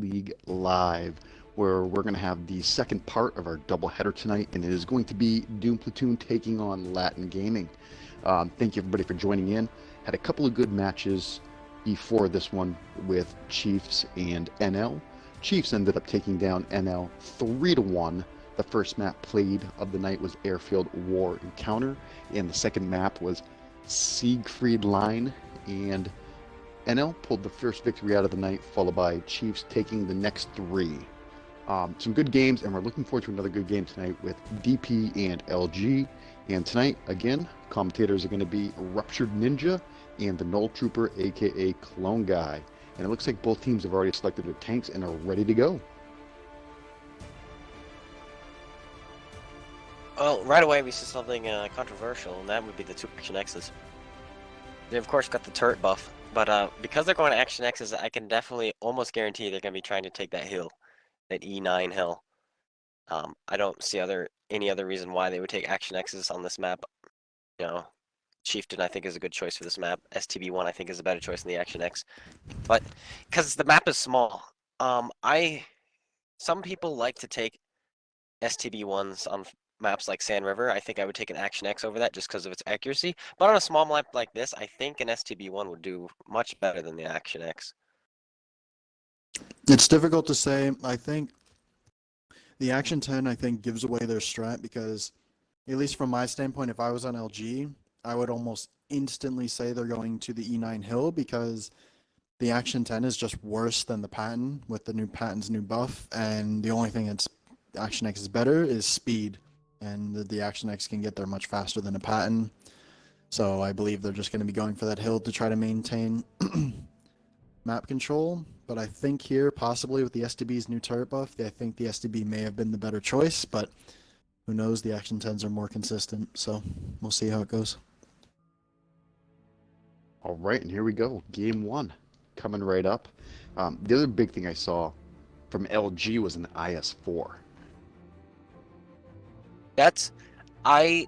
League Live, where we're going to have the second part of our doubleheader tonight, and it is going to be Doom Platoon taking on Latin Gaming. Thank you everybody for joining in. Had a couple of good matches before this one with Chiefs and NL. Chiefs ended up taking down NL 3-1. The first map played of the night was Airfield War Encounter, and the second map was Siegfried Line, and NL pulled the first victory out of the night, followed by Chiefs taking the next three. Some good games, and we're looking forward to another good game tonight with DP and LG. And tonight, again, commentators are going to be Ruptured Ninja and the Null Trooper, aka Clone Guy. And it looks like both teams have already selected their tanks and are ready to go. Well, right away we see something controversial, and that would be the two Action X's. They of course got the turret buff, but because they're going to Action X's, I can definitely almost guarantee they're going to be trying to take that hill, that E9 hill. I don't see any other reason why they would take Action X's on this map. You know, Chieftain I think is a good choice for this map. STB1 I think is a better choice than the Action X, but because the map is small, some people like to take STB1s on maps like Sand River. I think I would take an Action X over that just because of its accuracy. But on a small map like this, I think an STB1 would do much better than the Action X. It's difficult to say. I think the Action 10, I think, gives away their strat because, at least from my standpoint, if I was on LG, I would almost instantly say they're going to the E9 hill because the Action 10 is just worse than the Patton with the new Patton's new buff, and the only thing that's Action X is better is speed, and the Action X can get there much faster than a Patton. So I believe they're just going to be going for that hill to try to maintain map control. But I think here, possibly with the STB's new turret buff, I think the STB may have been the better choice, but who knows, the Action 10s are more consistent, so we'll see how it goes. All right, and here we go. Game one coming right up. The other big thing I saw from LG was an IS-4. I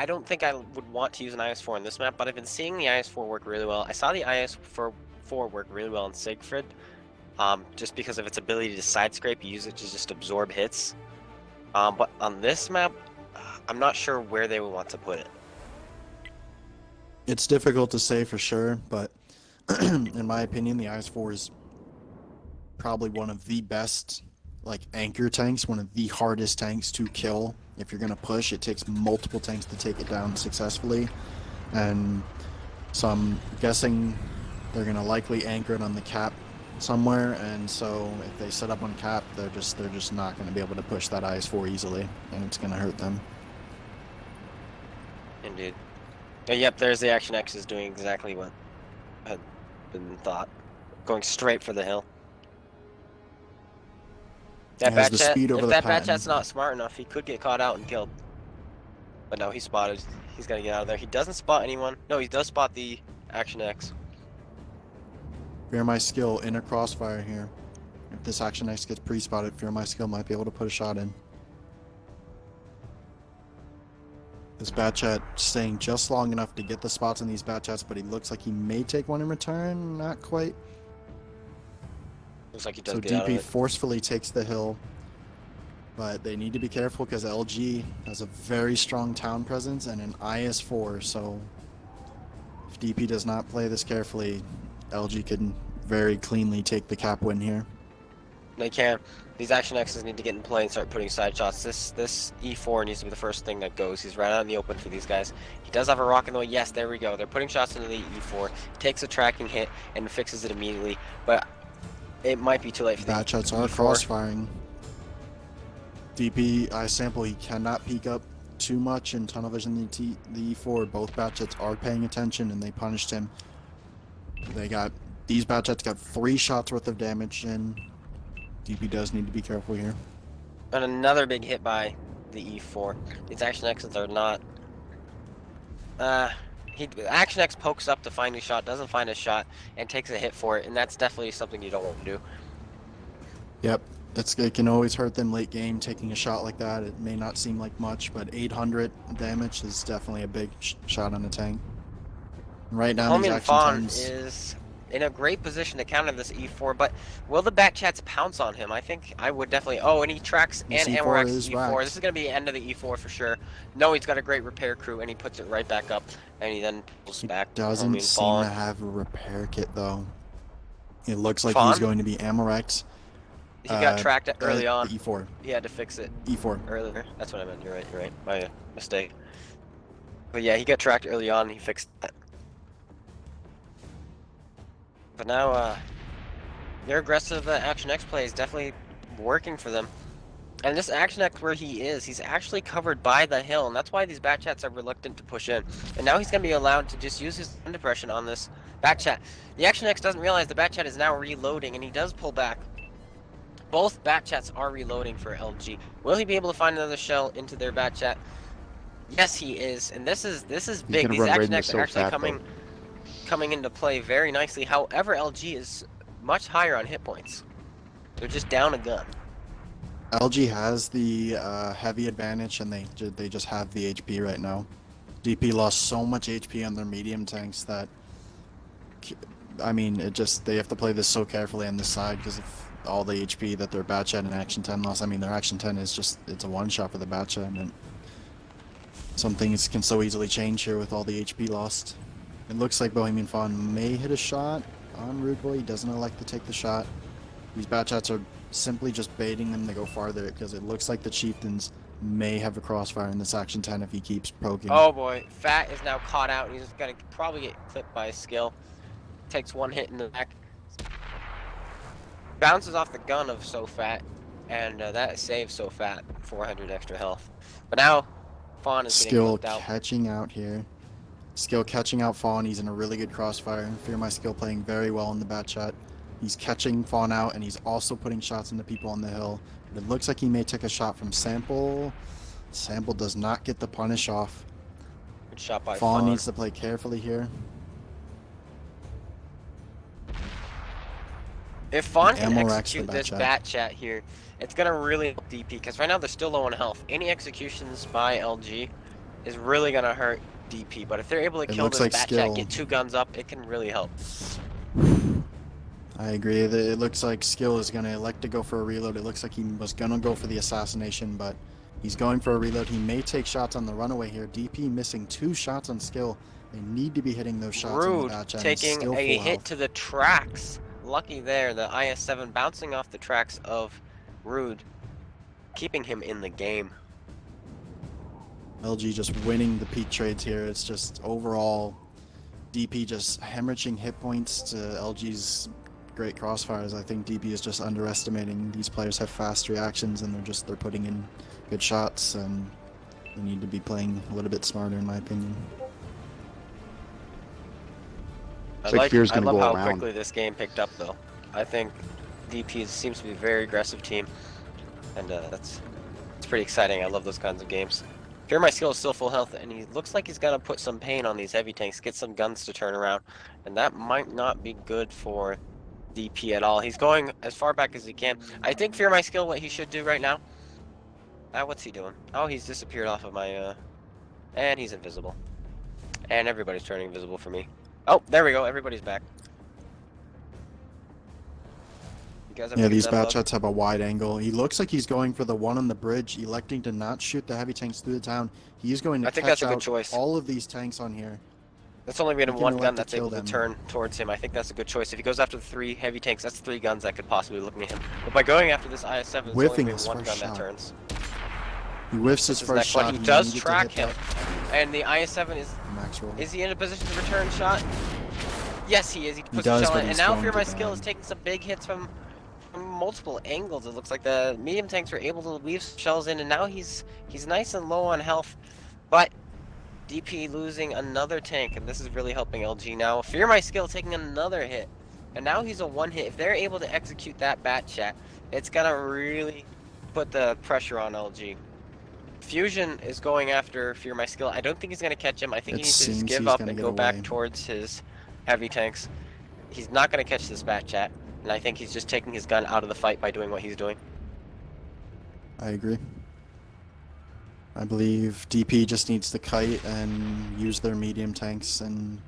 don't think I would want to use an IS-4 in this map, but I've been seeing the IS-4 work really well. I saw the IS-4 work really well in Siegfried, just because of its ability to side scrape, you use it to just absorb hits. But on this map, I'm not sure where they would want to put it. It's difficult to say for sure, but in my opinion, the IS-4 is probably one of the best anchor tanks, one of the hardest tanks to kill. If you're going to push, it takes multiple tanks to take it down successfully, and so I'm guessing they're going to likely anchor it on the cap somewhere, and so if they set up on cap, they're just not going to be able to push that IS-4 easily, and it's going to hurt them. Indeed. Yep, there's the Action X is doing exactly what had been thought, going straight for the hill. That Batchat's not smart enough, he could get caught out and killed. But no, he's spotted. He's got to get out of there. He doesn't spot anyone. No, he does spot the Action X. Fear My Skill in a crossfire here. If this Action X gets pre-spotted, Fear My Skill might be able to put a shot in. This Batchat staying just long enough to get the spots in these Batchats, but he looks like he may take one in return. Not quite. Looks like he does so get out of DP it. forcefully takes the hill, but they need to be careful because LG has a very strong town presence and an IS-4, so if DP does not play this carefully, LG can very cleanly take the cap win here. They can. These Action X's need to get in play and start putting side shots. This E4 needs to be the first thing that goes. He's right out in the open for these guys. He does have a rock in the way. Yes, there we go. They're putting shots into the E4. Takes a tracking hit and fixes it immediately, but it might be too late for the Batchats are crossfiring. DP, I sample, he cannot peek up too much in tunnel vision. The E4, both Batchats are paying attention and they punished him. These Batchats got 3 shots worth of damage in. DP does need to be careful here. And another big hit by the E4. These Action X's are not... Action X pokes up to find a shot, doesn't find a shot, and takes a hit for it, and that's definitely something you don't want to do. Yep, it can always hurt them late game, taking a shot like that. It may not seem like much, but 800 damage is definitely a big shot on a tank. Right now, these Action 10s... is in a great position to counter this E4, but will the Batchats pounce on him? I think I would definitely. Oh, and he tracks This and E4 Amorex is E4. racked. This is going to be the end of the E4 for sure. No, he's got a great repair crew, and he puts it right back up, and he then pulls He back. doesn't Homie and seem Fawn. to have a repair kit though. It looks like Fawn? he's going to be Amorex. He got tracked early on. The E4. He had to fix it E4. earlier. That's what I meant. You're right. You're right. My mistake. But yeah, he got tracked early on. And he fixed that. But now, their aggressive Action X play is definitely working for them. And this Action X where he is, he's actually covered by the hill, and that's why these Batchats are reluctant to push in. And now he's going to be allowed to just use his gun depression on this Batchat. The Action X doesn't realize the Batchat is now reloading, and he does pull back. Both Batchats are reloading for LG. Will he be able to find another shell into their Batchat? Yes, he is, and this is big. gonna These run right Action into X so are actually fat, coming into play very nicely. However, LG is much higher on hit points. They're just down a gun. LG has the heavy advantage, and they just have the HP right now. DP lost so much HP on their medium tanks that, I mean, they have to play this so carefully on this side because of all the HP that their Batchat and Action 10 lost. I mean, their Action 10 is it's a one-shot for the Batchat, and some things can so easily change here with all the HP lost. It looks like Bohemian Fawn may hit a shot on Rude Boy. He doesn't elect to take the shot. These Batchats are simply just baiting them to go farther because it looks like the Chieftains may have a crossfire in this Action 10 if he keeps poking. Oh boy, Fat is now caught out, and he's gonna probably get clipped by a skill. Takes one hit in the back. Bounces off the gun of So Fat, and that saves So Fat 400 extra health. But now, Fawn is getting Skill clipped out. catching out here. Skill catching out Fawn. He's in a really good crossfire. Fear My Skill playing very well in the Batchat. He's catching Fawn out, and he's also putting shots into people on the hill. But it looks like he may take a shot from Sample. Sample does not get the punish off. Good shot by Fawn Fawn. needs to play carefully here. If Fawn can Amorex the execute this Batchat. Batchat here, it's gonna really help DP, because right now they're still low on health. Any executions by LG is really gonna hurt DP, but if they're able to It kill looks this like Batchat, Skill. get 2 guns up, it can really help. I agree. It looks like Skill is going to elect to go for a reload. It looks like he was going to go for the assassination, but he's going for a reload. He may take shots on the runaway here. DP missing 2 shots on Skill. They need to be hitting those shots Rude on the Batchat. taking Still a full hit health. to the tracks. Lucky there, the IS-7 bouncing off the tracks of Rude, keeping him in the game. LG just winning the peak trades here. It's just overall DP just hemorrhaging hit points to LG's great crossfires. I think DP is just underestimating. These players have fast reactions, and they're putting in good shots, and they need to be playing a little bit smarter, in my opinion. I like Fear's I gonna love go how around. quickly this game picked up, though. I think DP seems to be a very aggressive team, and it's pretty exciting. I love those kinds of games. Fear My Skill is still full health, and he looks like he's gonna put some pain on these heavy tanks, get some guns to turn around, and that might not be good for DP at all. He's going as far back as he can. I think Fear My Skill, what he should do right now. What's he doing? Oh, he's disappeared off of my, and he's invisible. And everybody's turning invisible for me. Oh, there we go. Everybody's back. You guys have Yeah, picked these that bug? Batchats have a wide angle. He looks like he's going for the one on the bridge, electing to not shoot the heavy tanks through the town. He's going to I think catch that's a good out choice. all of these tanks on here. That's only been He can one elect gun to that's kill able to them. turn towards him. I think that's a good choice. If he goes after the 3 heavy tanks, that's 3 guns that could possibly look at him. But by going after this IS-7, it's Whiffing only his been one first gun that shot. turns. He whiffs his This is first next shot. one. He does needed to track hit him. And the IS-7 that max roll. is he in a position to return shot? Yes, he is. He puts does, a shell but in. And he's now going Fear to My Skill bag. is taking some big hits from multiple angles. It looks like the medium tanks were able to weave some shells in, and now he's nice and low on health. But DP losing another tank, and this is really helping LG now. Fear My Skill taking another hit, and now he's a 1 hit. If they're able to execute that Batchat, it's gonna really put the pressure on LG. Fusion is going after Fear My Skill. I don't think he's gonna catch him. I think he It needs to just seems give he's up gonna and get go back away. towards his heavy tanks. He's not gonna catch this Batchat, and I think he's just taking his gun out of the fight by doing what he's doing. I agree. I believe DP just needs to kite and use their medium tanks and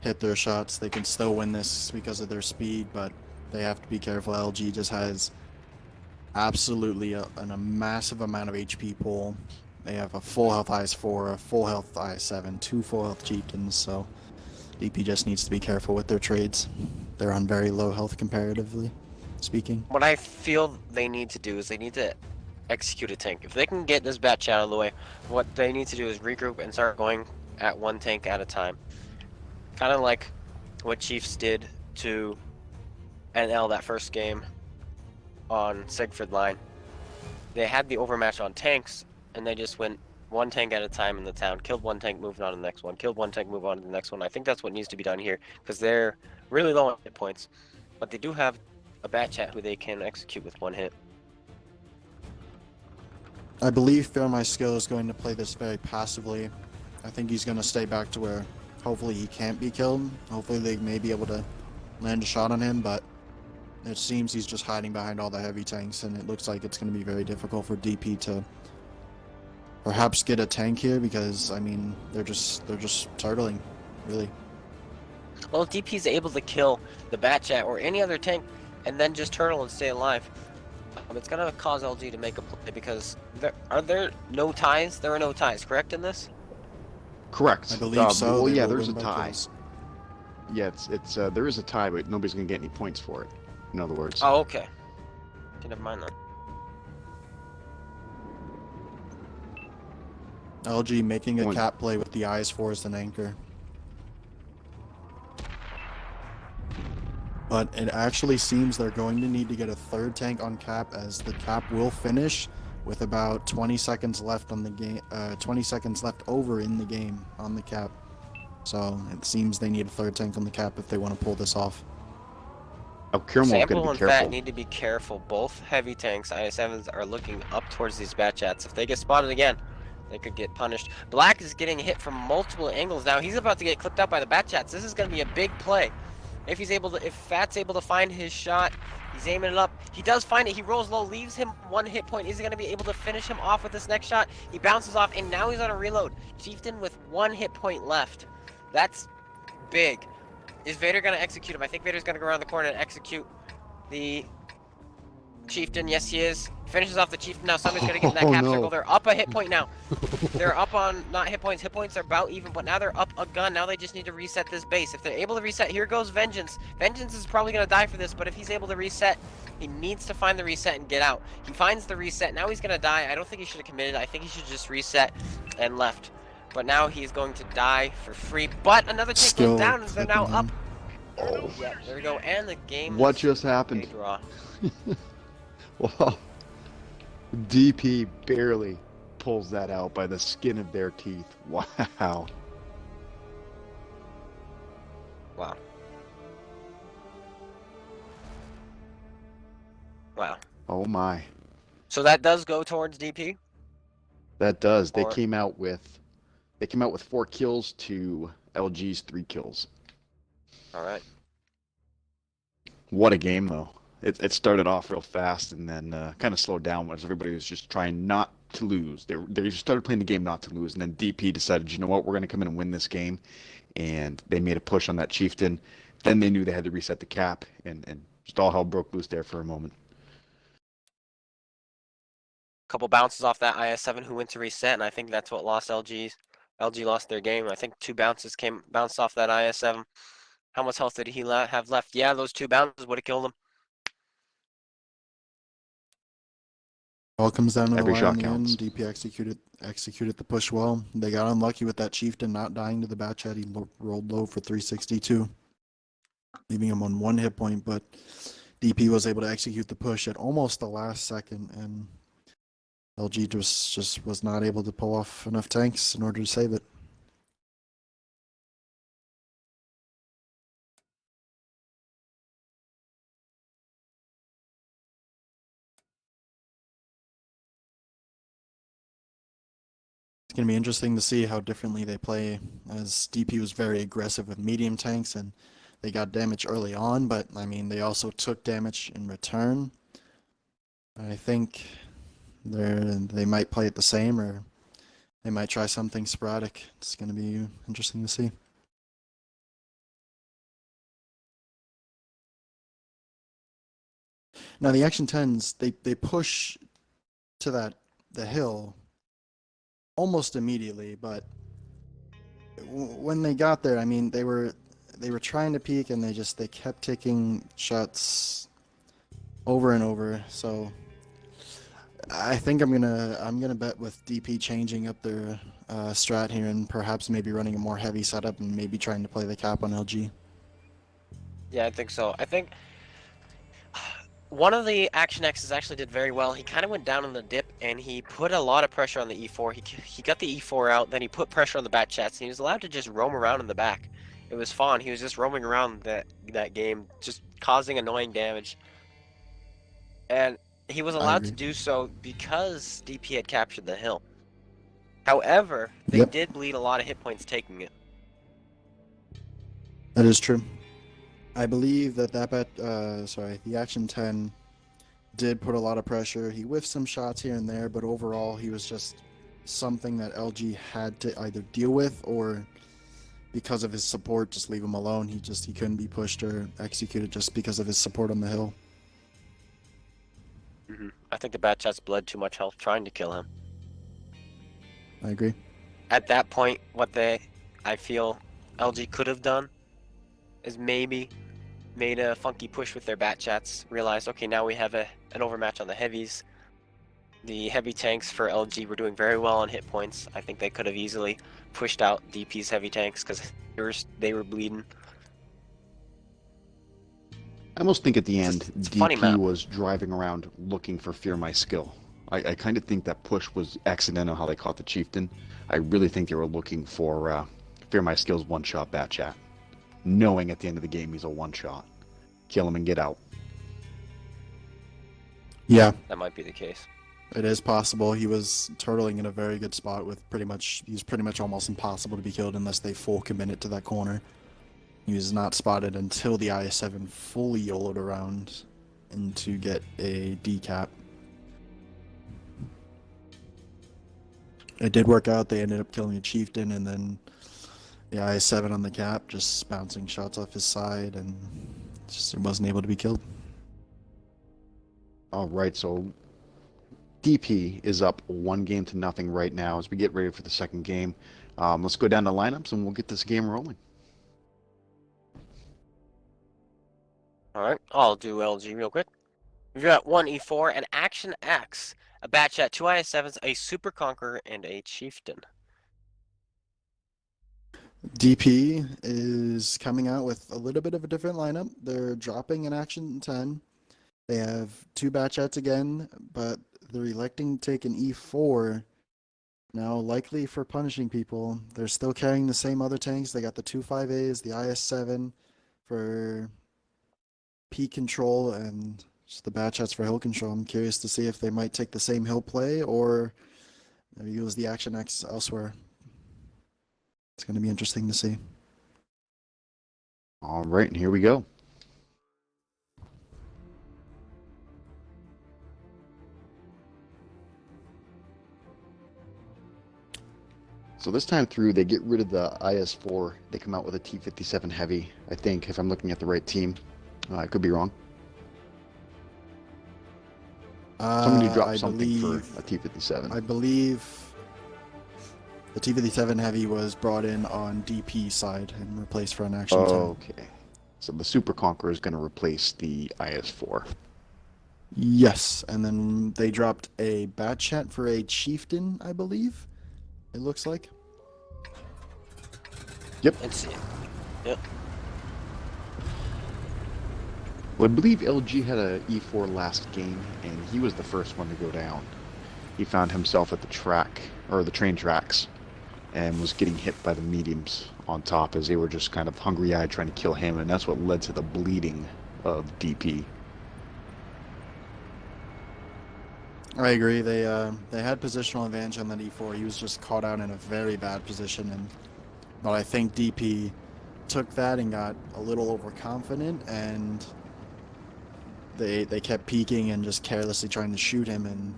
hit their shots. They can still win this because of their speed, but they have to be careful. LG just has absolutely a massive amount of HP pool. They have a full health IS-4, a full health IS-7, 2 full health chieftains, so DP just needs to be careful with their trades. They're on very low health comparatively speaking. What I feel they need to do is they need to execute a tank. If they can get this batch out of the way, what they need to do is regroup and start going at one tank at a time. Kind of like what Chiefs did to NL that first game on Siegfried Line. They had the overmatch on tanks, and they just went one tank at a time in the town, killed one tank, moved on to the next one, killed one tank, move on to the next one. I think that's what needs to be done here, because they're really low on hit points, but they do have a bat chat who they can execute with one hit. I believe Fear My Skill is going to play this very passively. I think he's going to stay back to where hopefully he can't be killed. Hopefully they may be able to land a shot on him, but it seems he's just hiding behind all the heavy tanks, and it looks like it's going to be very difficult for DP to perhaps get a tank here, because I mean they're just turtling, really. Well, if DP's able to kill the bat chat or any other tank and then just turtle and stay alive, it's gonna cause LG to make a play, because are there no ties? There are no ties, correct, in this? Correct. I believe so. Well, They yeah, will there's a win by tie. kills. Yeah, there is a tie, but nobody's gonna get any points for it. In other words. Oh, okay. Never mind that. LG making a One. cap play with the IS-4 as an anchor. But it actually seems they're going to need to get a third tank on cap, as the cap will finish with about 20 seconds left on the game. 20 seconds left over in the game on the cap. So it seems they need a third tank on the cap if they want to pull this off. Oh, Kirmol's Sample gonna and be Fat careful. need to be careful. Both heavy tanks, IS-7s, are looking up towards these bat chats. If they get spotted again, they could get punished. Black is getting hit from multiple angles now. He's about to get clipped out by the bat chats. This is going to be a big play. If Fat's able to find his shot, he's aiming it up. He does find it. He rolls low, leaves him one hit point. Is he going to be able to finish him off with this next shot? He bounces off, and now he's on a reload. Chieftain with one hit point left. That's big. Is Vader going to execute him? I think Vader's going to go around the corner and execute the Chieftain. Yes, he is. Finishes off the Chieftain. Now somebody's going to get in that cap no. circle. They're up a hit point now. They're up on, not hit points. Hit points are about even, but now they're up a gun. Now they just need to reset this base. If they're able to reset, here goes Vengeance. Vengeance is probably going to die for this, but if he's able to reset, he needs to find the reset and get out. He finds the reset. Now he's going to die. I don't think he should have committed. I think he should just reset and left. But now he's going to die for free. But another tank Still goes down, and they're now clipping up. him. Oh, Yeah, there we go. And the game what is just a happened? draw. Well, DP barely pulls that out by the skin of their teeth. Wow. Wow. Wow. Oh my. So that does go towards DP? That does. They Or- came out with 4 kills to LG's 3 kills. Alright. What a game, though. It started off real fast and then kind of slowed down as everybody was just trying not to lose. They just started playing the game not to lose, and then DP decided, you know what, we're going to come in and win this game, and they made a push on that Chieftain. Then they knew they had to reset the cap, and just all hell broke loose there for a moment. Couple bounces off that IS-7 who went to reset, and I think that's what lost LG. LG lost their game. I think 2 bounces bounced off that IS-7. How much health did he have left? Yeah, those 2 bounces would have killed him. All comes down to the Every wire shot in the end. counts. DP executed the push well. They got unlucky with that Chieftain not dying to the bat chat. He rolled low for 362, leaving him on 1 hit point. But DP was able to execute the push at almost the last second, and LG just was not able to pull off enough tanks in order to save it. It's going to be interesting to see how differently they play, as DP was very aggressive with medium tanks, and they got damage early on, but I mean, they also took damage in return. I think they might play it the same, or they might try something sporadic. It's going to be interesting to see. Now the Action 10s, they push to the hill almost immediately, but when they got there, I mean, they were trying to peek and they kept taking shots over and over. So I think I'm gonna bet with DP changing up their strat here and perhaps maybe running a more heavy setup and maybe trying to play the cap on LG. Yeah, I think so. I think one of the Action X's actually did very well. He kind of went down on the dip and he put a lot of pressure on the E4. He got the E4 out, then he put pressure on the bat chats, and he was allowed to just roam around in the back. It was fun. He was just roaming around that game, just causing annoying damage. And he was allowed to do so because DP had captured the hill. However, they did bleed a lot of hit points taking it. That is true. I believe that the Action 10 did put a lot of pressure. He whiffed some shots here and there, but overall he was just something that LG had to either deal with or because of his support, just leave him alone. He couldn't be pushed or executed just because of his support on the hill. I think the bat chats bled too much health trying to kill him. I agree. At that point, I feel LG could have done is maybe made a funky push with their bat chats, realized, okay, now we have an overmatch on the heavies. The heavy tanks for LG were doing very well on hit points. I think they could have easily pushed out DP's heavy tanks because they were bleeding. I almost think at the end, It's a funny DP map. was driving around looking for Fear My Skill. I kind of think that push was accidental how they caught the Chieftain. I really think they were looking for Fear My Skill's one-shot bat chat, knowing at the end of the game he's a one-shot. Kill him and get out. Yeah, That might be the case. it is possible. He was turtling in a very good spot with he's pretty much almost impossible to be killed unless they full committed to that corner. He was not spotted until the IS-7 fully YOLO'd around and to get a decap. It did work out. They ended up killing a Chieftain and then the IS-7 on the cap, just bouncing shots off his side and just wasn't able to be killed. All right, so DP is up 1-0 right now as we get ready for the second game. Let's go down the lineups and we'll get this game rolling. Alright, I'll do LG real quick. We've got one E4, an Action X, a bat chat, two IS-7s, a Super Conqueror, and a Chieftain. DP is coming out with a little bit of a different lineup. They're dropping an Action 10. They have two bat chats again, but they're electing to take an E4. Now, likely for punishing people. They're still carrying the same other tanks. They got the two 5As, the IS-7 for peak control, and just the bat chats for hill control. I'm curious to see if they might take the same hill play or maybe use the Action X elsewhere. It's going to be interesting to see. All right, and here we go. So this time through, they get rid of the IS-4. They come out with a T-57 Heavy, I think, if I'm looking at the right team. I could be wrong. Somebody dropped I something believe, for a T-57. I believe the T-57 Heavy was brought in on DP side and replaced for an Action 10. Okay. So the Super Conqueror is going to replace the IS-4. Yes, and then they dropped a bat chat for a Chieftain, I believe. It looks like. Yep. Let's see. Yep. Well, I believe LG had a E4 last game, and he was the first one to go down. He found himself at the track, or the train tracks, and was getting hit by the mediums on top as they were just kind of hungry-eyed trying to kill him, and that's what led to the bleeding of DP. I agree. They had positional advantage on that E4. He was just caught out in a very bad position, but I think DP took that and got a little overconfident, and they kept peeking and just carelessly trying to shoot him, and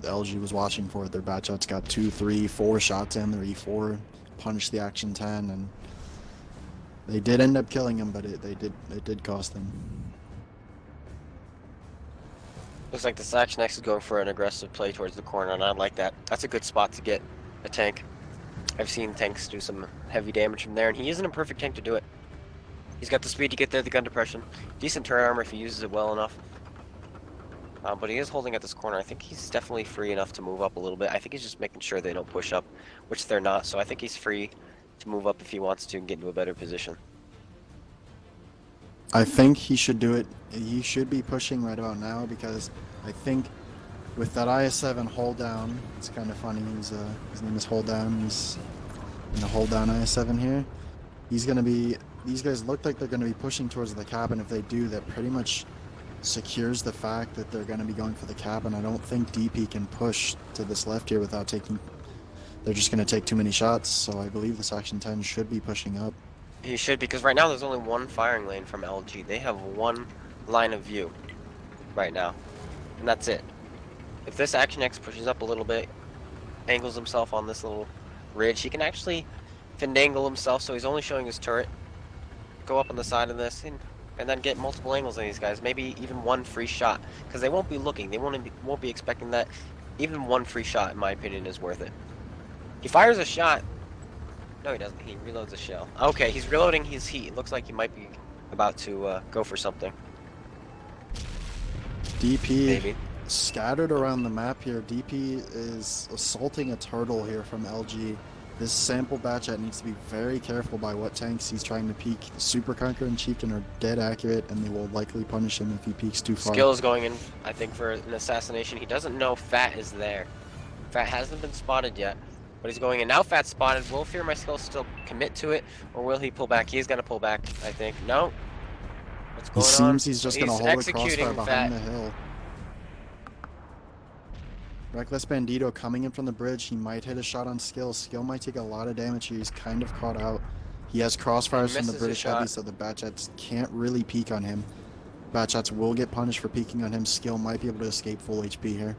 the LG was watching for it. Their bat shots got 2, 3, 4 shots in. Their E4 punched the Action 10, and they did end up killing him, but it did cost them. Looks like this Action X is going for an aggressive play towards the corner, and I like that. That's a good spot to get a tank. I've seen tanks do some heavy damage from there, and he isn't a perfect tank to do it. He's got the speed to get there, the gun depression, decent turret armor if he uses it well enough. But he is holding at this corner. I think he's definitely free enough to move up a little bit. I think he's just making sure they don't push up, which they're not. So I think he's free to move up if he wants to and get into a better position. I think he should do it. He should be pushing right about now because I think with that IS-7 hold down, it's kind of funny. His name is Hold Down. He's in the hold down IS-7 here. He's gonna be. These guys look like they're gonna be pushing towards the cabin. If they do, that pretty much secures the fact that they're gonna be going for the cabin. I don't think DP can push to this left here without taking. They're just gonna take too many shots. So I believe this Action 10 should be pushing up. He should, because right now there's only one firing lane from LG. They have one line of view right now, and that's it. If this Action X pushes up a little bit, angles himself on this little ridge, he can actually finagle himself so he's only showing his turret, go up on the side of this, and then get multiple angles on these guys, maybe even one free shot, because they won't be looking, they won't be expecting that. Even one free shot, in my opinion, is worth it. He fires a shot. No, he doesn't. He reloads a shell. Okay, he's reloading his heat. It looks like he might be about to go for something. DP Maybe. scattered around the map here. DP is assaulting a turtle here from LG. This sample Batchat needs to be very careful by what tanks he's trying to peek. The Super Conqueror and Chieftain are dead accurate, and they will likely punish him if he peeks too far. Skill is going in, I think, for an assassination. He doesn't know Fat is there. Fat hasn't been spotted yet, but he's going in. Now Fat's spotted. Will Fear My Skill still commit to it, or will he pull back? He's going to pull back, I think. No. What's He going on? seems he's just going to hold the crossfire behind the hill. Reckless Bandito coming in from the bridge. He might hit a shot on Skill. Skill might take a lot of damage here. He's kind of caught out. He has crossfires from the misses a British shot. heavy, so the Batchats can't really peek on him. Batchats will get punished for peeking on him. Skill might be able to escape full HP here.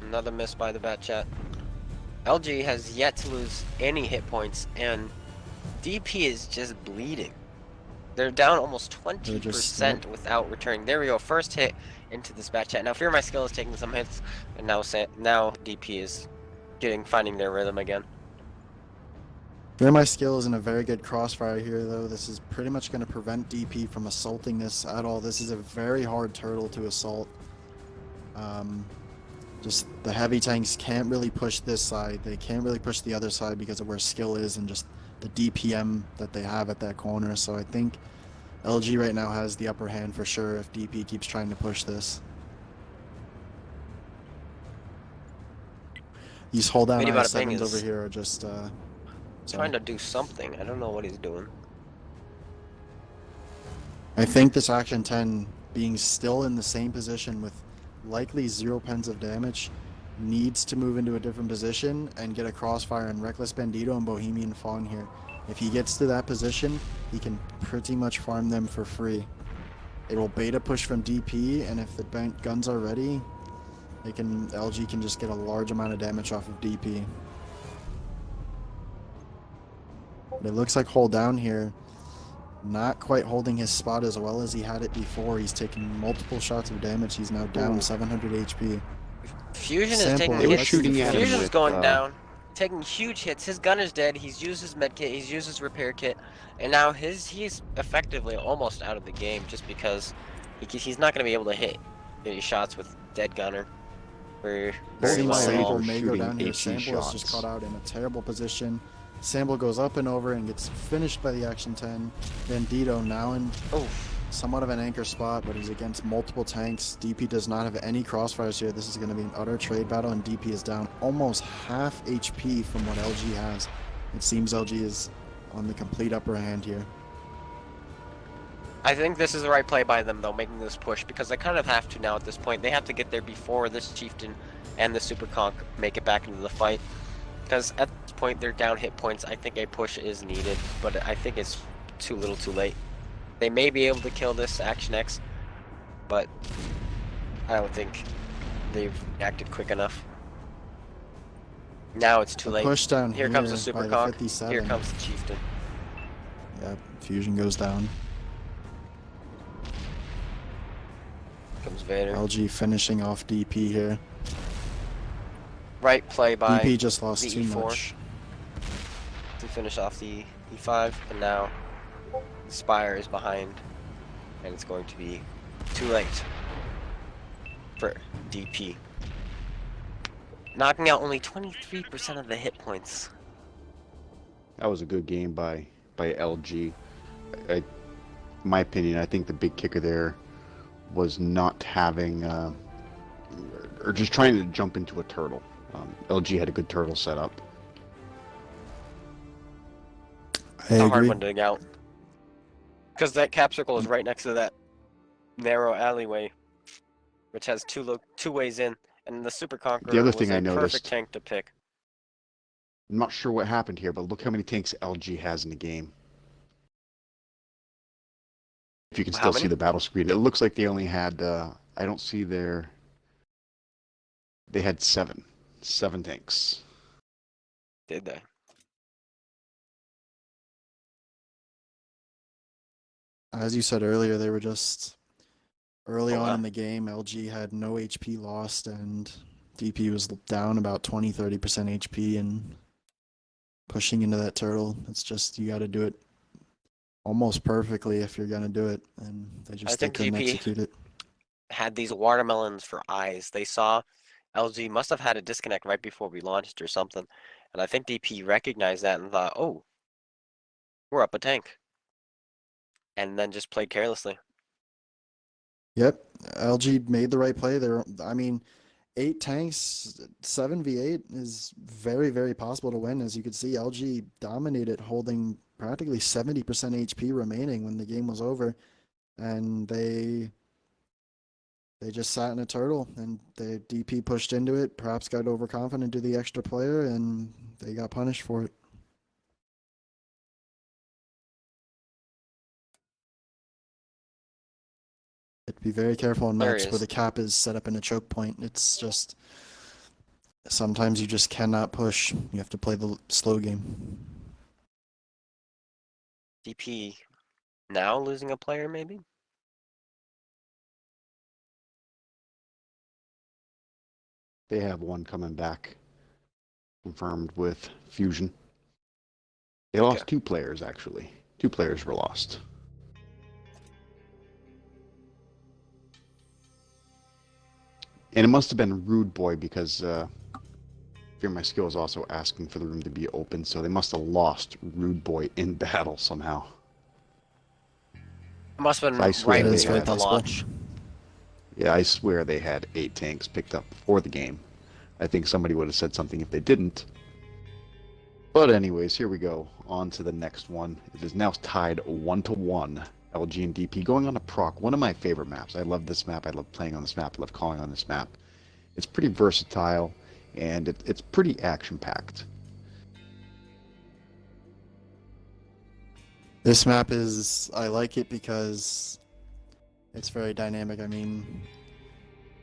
Another miss by the Batchat. LG has yet to lose any hit points, and DP is just bleeding. They're down almost 20% without returning. There we go. First hit into this Batchat. Now Fear My Skill is taking some hits, and now DP is finding their rhythm again. Fear My Skill is in a very good crossfire here, though. This is pretty much going to prevent DP from assaulting this at all. This is a very hard turtle to assault. Just the heavy tanks can't really push this side. They can't really push the other side because of where Skill is and just the DPM that they have at that corner. So I think LG right now has the upper hand for sure if DP keeps trying to push this. These hold down Bada bada bing IS-7s is over here are just trying to do something. I don't know what he's doing. I think this Action 10 being still in the same position with likely 0 pens of damage needs to move into a different position and get a crossfire on Reckless Bandito and Bohemian Fawn here. If he gets to that position, he can pretty much farm them for free. It will beta push from DP, and if the guns are ready, LG can just get a large amount of damage off of DP. But it looks like Hold Down here, not quite holding his spot as well as he had it before. He's taking multiple shots of damage. He's now down 700 HP. Fusion is Sample, taking they were hits. shooting at him Fusion's with, going down, taking huge hits. His gun is dead. He's used his med kit. He's used his repair kit, and now he's effectively almost out of the game just because he's not going to be able to hit any shots with dead gunner. Very Seems Sample Sample may go shooting down here. 18 Sample is just shots. caught out in a terrible position. Sample goes up and over and gets finished by the Action 10. Bandito now in somewhat of an anchor spot, but he's against multiple tanks. DP does not have any crossfires here. This is going to be an utter trade battle, and DP is down almost half HP from what LG has. It seems LG is on the complete upper hand here. I think this is the right play by them, though, making this push, because they kind of have to now at this point. They have to get there before this Chieftain and the Super Conk make it back into the fight. Because at this point, they're down hit points. I think a push is needed, but I think it's too little too late. They may be able to kill this Action X, but I don't think they've acted quick enough. Now it's too late. Push down Here comes the Super by Conk. 57. Here comes the Chieftain. Yep, Fusion goes down. Comes Vader. LG finishing off DP here. Right play by DP just lost the too E4 much. to finish off the E5, and now the Spire is behind, and it's going to be too late for DP. Knocking out only 23% of the hit points. That was a good game by LG. In my opinion, I think the big kicker there was not having, or just trying to jump into a turtle. LG had a good turtle set up. I A hard agree. one to dig out. Because that cap circle is right next to that narrow alleyway, which has two ways in, and the Super Conqueror The other was thing a I perfect noticed, tank to pick. I'm not sure what happened here, but look how many tanks LG has in the game. If you can How still see many? the battle screen, it looks like they only had, I don't see their, they had seven tanks. Did they? As you said earlier, they were just early Oh, on wow. in the game. LG had no HP lost, and DP was down about 20-30% HP and pushing into that turtle. It's just you got to do it almost perfectly if you're gonna do it, and they just still think couldn't DP execute it. had these watermelons for eyes. They saw LG must have had a disconnect right before we launched or something, and I think DP recognized that and thought, "Oh, we're up a tank," and then just played carelessly. Yep, LG made the right play there. I mean, 8 tanks, 7v8 is very, very possible to win. As you could see, LG dominated, holding practically 70% HP remaining when the game was over, and they just sat in a turtle, and the DP pushed into it, perhaps got overconfident to the extra player, and they got punished for it. Be very careful in There maps he where is. the cap is set up in a choke point. It's just sometimes you just cannot push. You have to play the slow game. DP now losing a player, maybe? They have one coming back, confirmed with Fusion. They Okay. lost 2 players, actually. 2 players were lost. And it must have been Rude Boy because Fear My Skill is also asking for the room to be open, so they must have lost Rude Boy in battle somehow. It must have I been swear right they That is very before the had, possible. launch. yeah, I swear they had 8 tanks picked up before the game. I think somebody would have said something if they didn't. But anyways, here we go. On to the next one. It is now tied 1-1. LG and DP going on a proc. One of my favorite maps. I love this map. I love playing on this map. I love calling on this map. It's pretty versatile, and it's pretty action-packed. This map is, I like it because it's very dynamic. I mean,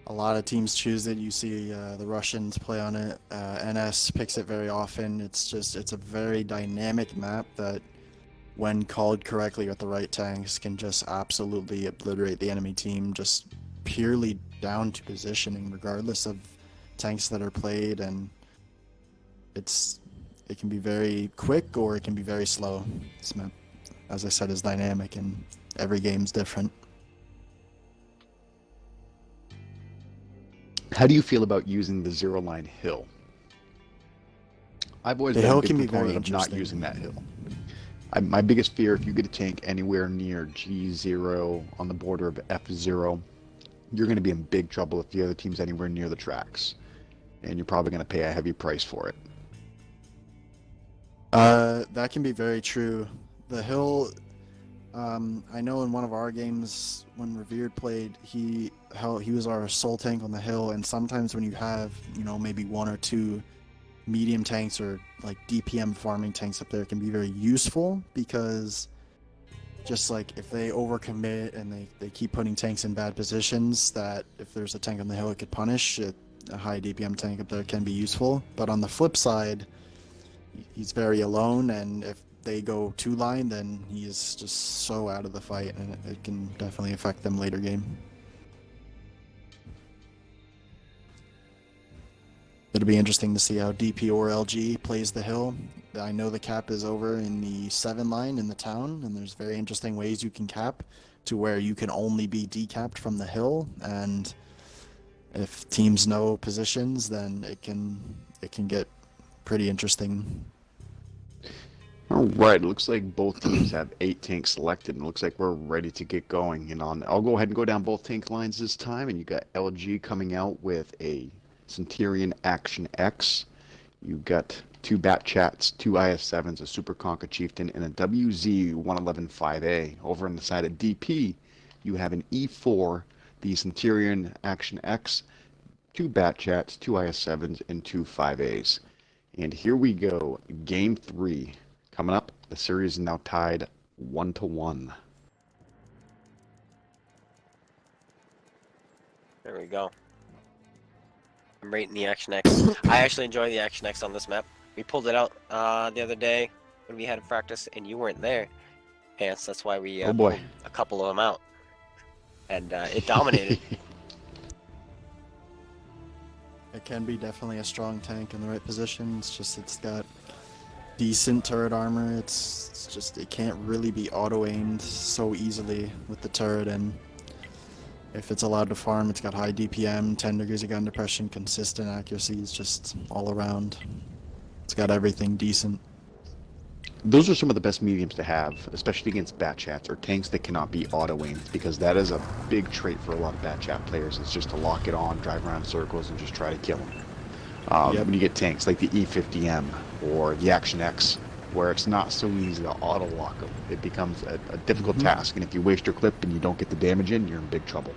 a lot of teams choose it. You see the Russians play on it. NS picks it very often. It's a very dynamic map that, when called correctly with the right tanks, can just absolutely obliterate the enemy team, just purely down to positioning, regardless of tanks that are played. And it can be very quick or it can be very slow. This map, as I said, is dynamic, and every game's different. How do you feel about using the zero line hill? I've always The been a hill big can be very proponent of not interesting. using that hill. My biggest fear, if you get a tank anywhere near G0 on the border of F0, you're going to be in big trouble if the other team's anywhere near the tracks. And you're probably going to pay a heavy price for it. That can be very true. The hill, I know in one of our games when Revered played, he was our sole tank on the hill, and sometimes when you have, maybe 1 or 2 medium tanks or like DPM farming tanks up there, it can be very useful, because just like if they overcommit and they keep putting tanks in bad positions, that if there's a tank on the hill it could punish it, a high DPM tank up there can be useful. But on the flip side, he's very alone, and if they go 2-line, then he is just so out of the fight, and it can definitely affect them later game. it'll be interesting to see how DP or LG plays the hill. I know the cap is over in the 7 line in the town, and there's very interesting ways you can cap to where you can only be decapped from the hill, and if teams know positions, then it can get pretty interesting. All right, it looks like both teams have 8 tanks selected, and it looks like we're ready to get going. And I'll go ahead and go down both tank lines this time, and you got LG coming out with a Centurion Action X. You got 2 Bat Chats, 2 IS-7s, a Super Conca Chieftain, and a WZ-111-5A. Over on the side of DP, you have an E4, the Centurion Action X, 2 Bat Chats, 2 IS-7s, and 2 5As. And here we go, Game 3. Coming up, the series is now tied 1-1. There we go. I'm rating the Action X. I actually enjoy the Action X on this map. We pulled it out the other day when we had practice, and you weren't there. Hence, that's why we Oh boy. pulled a couple of them out. And it dominated. It can be definitely a strong tank in the right position. It's got decent turret armor. It's just it can't really be auto aimed so easily with the turret, and if it's allowed to farm, it's got high DPM, 10 degrees of gun depression, consistent accuracy. It's just all around. It's got everything decent. Those are some of the best mediums to have, especially against Bat Chats or tanks that cannot be auto-aimed, because that is a big trait for a lot of Bat Chat players. It's just to lock it on, drive around in circles, and just try to kill them. Yep. When you get tanks like the E50M or the Action X, where it's not so easy to auto-lock them, it becomes a difficult task, and if you waste your clip and you don't get the damage in, you're in big trouble.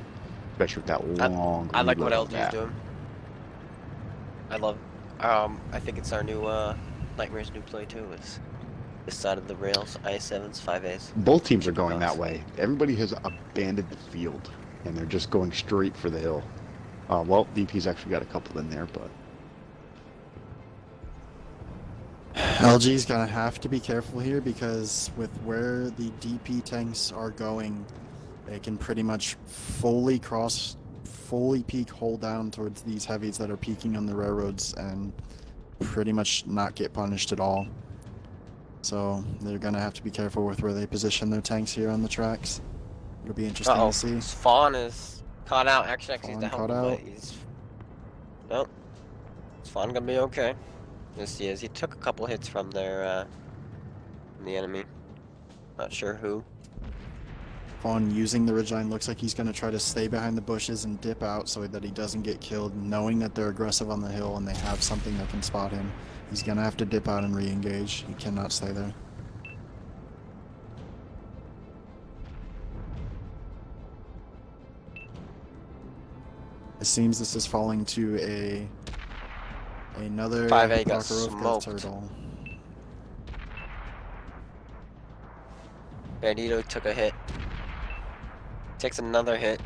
Especially with that long I like what reload LG is doing. I love. I think it's our new Nightmare's new play too. Is this side of the rails, IS-7s, 5As. Both teams are going that way. Everybody has abandoned the field, and they're just going straight for the hill. Well, DP's actually got a couple in there, but LG's gonna have to be careful here, because with where the DP tanks are going, they can pretty much fully peek hold down towards these heavies that are peeking on the railroads and pretty much not get punished at all. So they're gonna have to be careful with where they position their tanks here on the tracks. It'll be interesting to see. Fawn is caught out. Action X needs to Fawn help caught him, out. but he's... Nope. Is Fawn gonna be okay? Yes, he is. He took a couple hits from their, from the enemy. Not sure who. Fawn using the ridgeline, looks like he's gonna try to stay behind the bushes and dip out so that he doesn't get killed, knowing that they're aggressive on the hill and they have something that can spot him. He's gonna have to dip out and re-engage. He cannot stay there. It seems this is falling to another 5A got Prokhorovka smoked. turtle. Bandito took a hit. Takes another hit.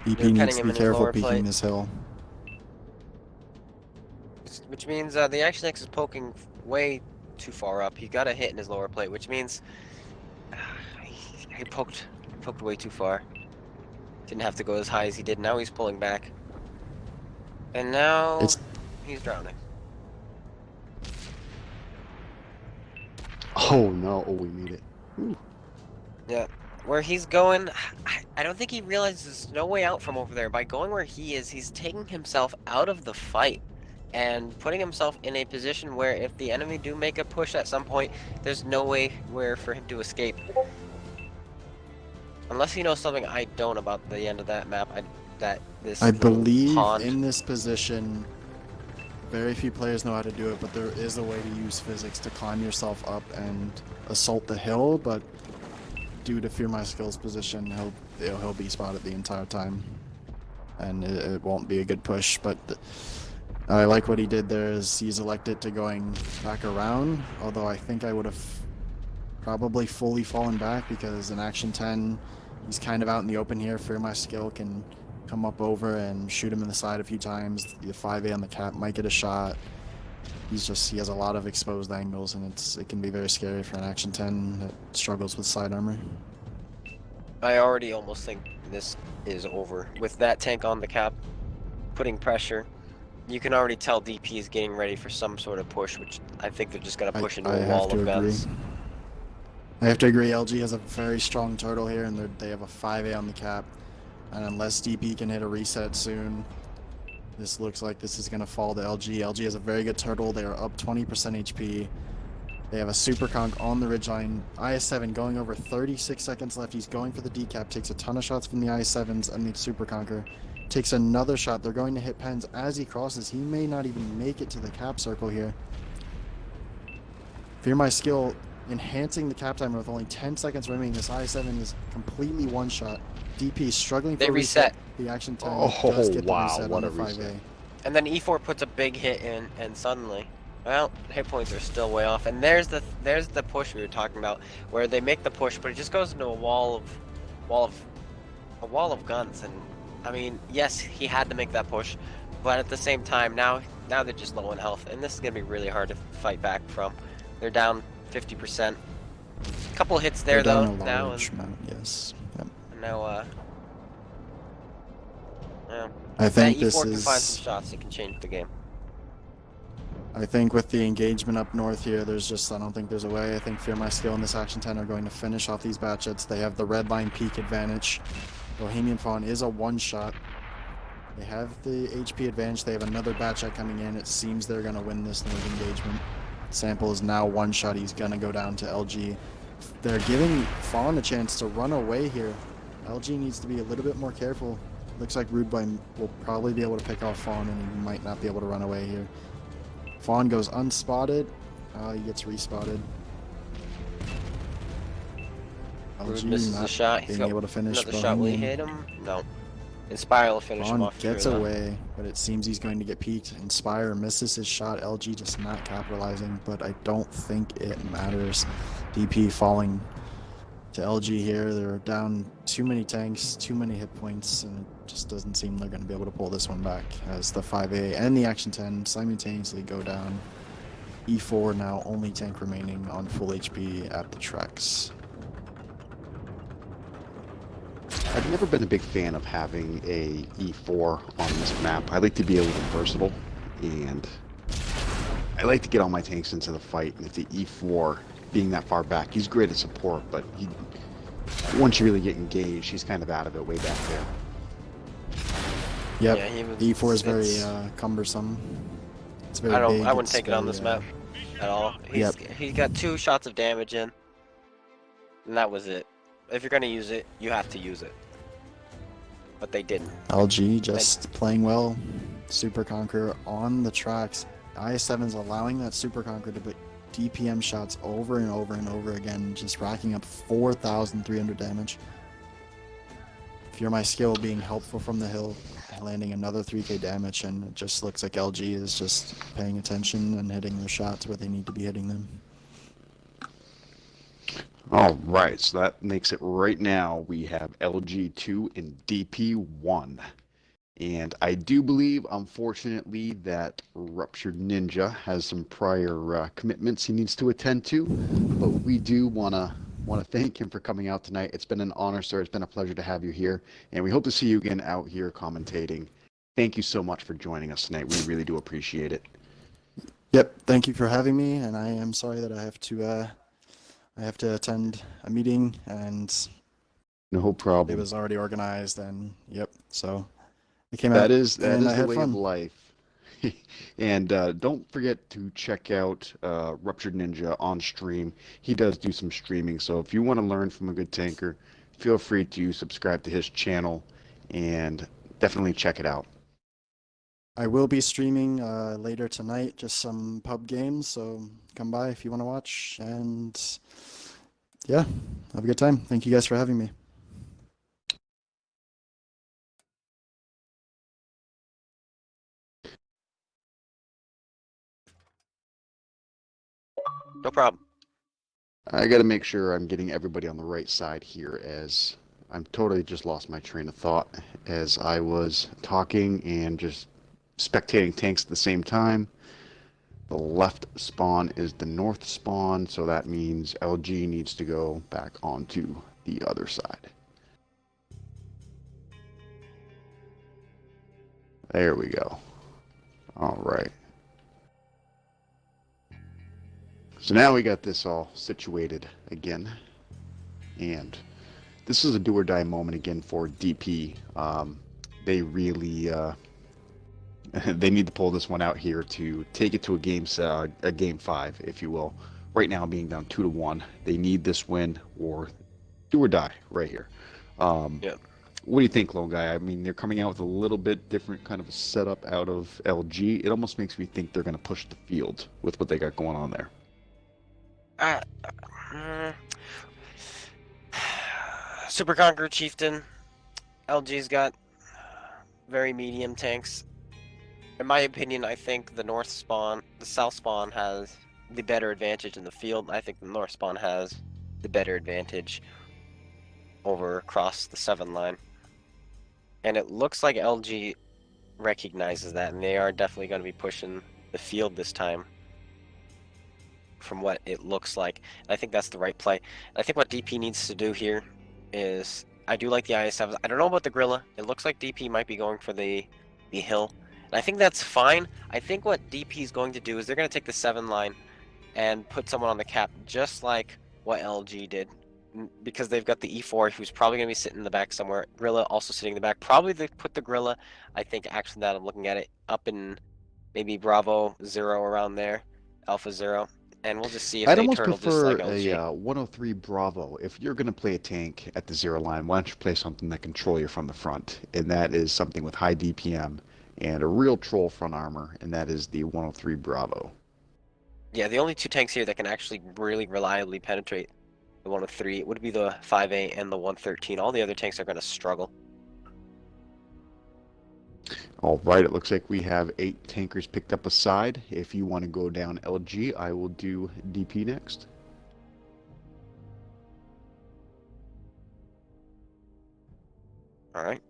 EP They're needs petting to him be in his careful lower peeking plate. this hill. Which means the Action X is poking way too far up. He got a hit in his lower plate, which means he poked way too far. Didn't have to go as high as he did. Now he's pulling back. And now he's drowning. oh no, oh we made it. Ooh. Yeah. Where he's going, I don't think he realizes there's no way out from over there. By going where he is, he's taking himself out of the fight and putting himself in a position where if the enemy do make a push at some point, there's no way where for him to escape. Unless he knows something I don't about the end of that map, I believe pond. in this position, very few players know how to do it, but there is a way to use physics to climb yourself up and assault the hill, but due to Fear My Skills position, he'll be spotted the entire time, and it won't be a good push. But I like what he did there is he's elected to going back around, although I think I would have probably fully fallen back, because in Action 10, he's kind of out in the open here. Fear My Skill can come up over and shoot him in the side a few times. The 5A on the cap might get a shot. He has a lot of exposed angles, and it can be very scary for an Action 10 that struggles with side armor. I already almost think this is over. With that tank on the cap, putting pressure. You can already tell DP is getting ready for some sort of push, which I think they're just going to push into I a have wall to of agree. guns. I have to agree. LG has a very strong turtle here, and they have a 5A on the cap. And unless DP can hit a reset soon, this looks like this is going to fall to LG. LG has a very good turtle. They are up 20% HP. They have a super conk on the ridgeline. IS-7 going over 36 seconds left. He's going for the decap. Takes a ton of shots from the IS-7s and the super conker. Takes another shot. They're going to hit pens as he crosses. He may not even make it to the cap circle here. Fear My Skill enhancing the cap timer with only 10 seconds remaining. This IS-7 is completely one shot. DP struggling for They reset. The action time Oh, does get the wow, reset what on the a 5A. reset. And then E4 puts a big hit in, and suddenly, well, hit points are still way off. And there's the push we were talking about, where they make the push, but it just goes into a wall of guns. And I mean, yes, he had to make that push, but at the same time, now they're just low in health, and this is gonna be really hard to fight back from. They're down 50%. Couple hits there They're though down a now, large amount, yes. Yep. and now I think E4 this can find some is. shots. He can change the game. I think with the engagement up north here, I don't think there's a way. I think Fear My Skill and this Action 10 are going to finish off these batchets. They have the red line peak advantage. Bohemian Fawn is a one-shot. They have the HP advantage. They have another batchet coming in. It seems they're going to win this north engagement. Sample is now one-shot. He's going to go down to LG. They're giving Fawn a chance to run away here. LG needs to be a little bit more careful. Looks like Rude Boy will probably be able to pick off Fawn, and he might not be able to run away here. Fawn goes unspotted. He gets respotted. Rude LG misses not a shot. He's being got able to finish. another shot. Will he Bohemian. hit him? No. Inspire will finish him Fawn off. gets true, though. away, but it seems he's going to get peaked. Inspire misses his shot. LG just not capitalizing, but I don't think it matters. DP falling to LG here. They're down too many tanks, too many hit points, and it just doesn't seem they're going to be able to pull this one back as the 5A and the Action 10 simultaneously go down. E4 now only tank remaining on full HP at the tracks. I've never been a big fan of having a E4 on this map. I like to be a little versatile, and I like to get all my tanks into the fight. And if the E4 being that far back, he's great at support, but once you really get engaged, he's kind of out of it way back there. Yep, Yeah, he was, the E4 is very it's- cumbersome. It's very I big. wouldn't it's take it on very, this map at all. He's got 2 shots of damage in, and that was it. If you're gonna use it, you have to use it. But they didn't. LG just playing well. Super Conquer on the tracks. IS-7's allowing that Super Conquer to put DPM shots over and over and over again, just racking up 4,300 damage. Fear My Skill being helpful from the hill, landing another 3k damage, and it just looks like LG is just paying attention and hitting their shots where they need to be hitting them. All right, so that makes it right now we have LG2 and DP1. And I do believe, unfortunately, that Ruptured Ninja has some prior commitments he needs to attend to, but we do want to thank him for coming out tonight. It's been an honor, sir. It's been a pleasure to have you here, and we hope to see you again out here commentating. Thank you so much for joining us tonight. We really do appreciate it. Yep, thank you for having me, and I am sorry that I have to attend a meeting, and No problem. it was already organized, and yep, so I came out. That is and I the had way fun. of life. And don't forget to check out Ruptured Ninja on stream. He does do some streaming, so if you want to learn from a good tanker, feel free to subscribe to his channel and definitely check it out. I will be streaming later tonight, just some pub games, so come by if you want to watch, and yeah, have a good time. Thank you guys for having me. No problem. I got to make sure I'm getting everybody on the right side here, as I'm totally just lost my train of thought as I was talking and just spectating tanks at the same time. The left spawn is the north spawn, so that means LG needs to go back onto the other side. There we go. All right. So now we got this all situated again. And this is a do or die moment again for DP. They really they need to pull this one out here to take it to a game 5, if you will. Right now being down 2-1. They need this win or do or die right here. Yeah. What do you think, Lone Guy? I mean, they're coming out with a little bit different kind of a setup out of LG. It almost makes me think they're going to push the field with what they got going on there. Super Conqueror Chieftain. LG's got very medium tanks. In my opinion, I think the south spawn has the better advantage in the field. I think the north spawn has the better advantage over across the 7 line. And it looks like LG recognizes that, and they are definitely going to be pushing the field this time from what it looks like. And I think that's the right play. And I think what DP needs to do here is, I do like the IS-7s. I don't know about the Gorilla. It looks like DP might be going for the hill. And I think that's fine. I think what DP is going to do is they're going to take the 7 line and put someone on the cap, just like what LG did. Because they've got the E4, who's probably going to be sitting in the back somewhere. Gorilla also sitting in the back. Probably they put the Gorilla, I think, actually, that I'm looking at it, up in maybe Bravo 0 around there, Alpha 0. And we'll just see if I'd they almost turtle just prefer like LG. a 103 Bravo. If you're going to play a tank at the 0 line, why don't you play something that can troll you from the front? And that is something with high DPM and a real troll front armor, and that is the 103 Bravo. Yeah, the only 2 tanks here that can actually really reliably penetrate the 103 would be the 5A and the 113. All the other tanks are going to struggle. All right, it looks like we have 8 tankers picked up aside. If you want to go down LG, I will do DP next. Alright.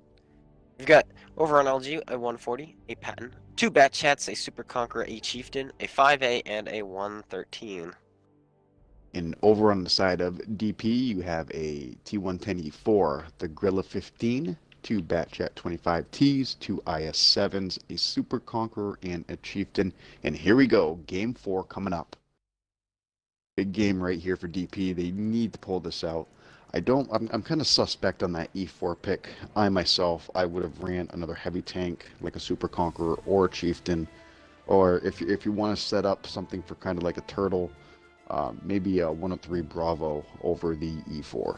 We've got, over on LG, a 140, a Patton, 2 Bat Chats, a Super Conqueror, a Chieftain, a 5A, and a 113. And over on the side of DP, you have a T110E4, the Gorilla 15, 2 Batchat 25Ts, 2 IS-7s, a Super Conqueror, and a Chieftain. And here we go, Game 4 coming up. Big game right here for DP. They need to pull this out. I'm kind of suspect on that E4 pick. I would have ran another heavy tank like a Super Conqueror or a Chieftain. Or if you want to set up something for kind of like a turtle, maybe a 103 Bravo over the E4.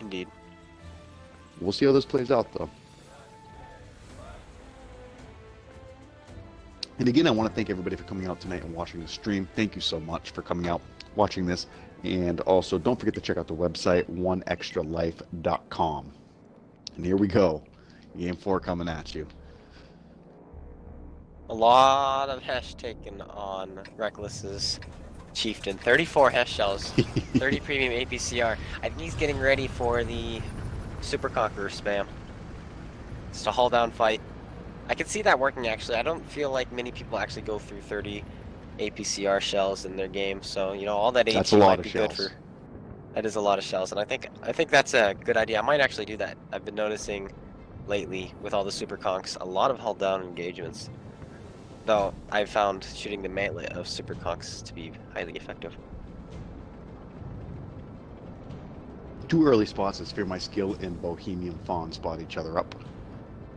Indeed. We'll see how this plays out, though. And again, I want to thank everybody for coming out tonight and watching the stream. Thank you so much for coming out, watching this. And also, don't forget to check out the website, oneextralife.com. And here we go. Game 4 coming at you. A lot of Hesh taken on Reckless's Chieftain. 34 Hesh shells, 30 premium APCR. I think he's getting ready for the Super Conqueror spam. It's a haul down fight. I can see that working actually. I don't feel like many people actually go through 30 APCR shells in their game, so you know all that That's AT a lot might of be shells. good for. That is a lot of shells, and I think that's a good idea. I might actually do that. I've been noticing lately with all the Super Conks a lot of hull down engagements. Though I've found shooting the mantlet of Super Conks to be highly effective. 2 early spots as Fear My Skill and Bohemian Fawn spot each other up.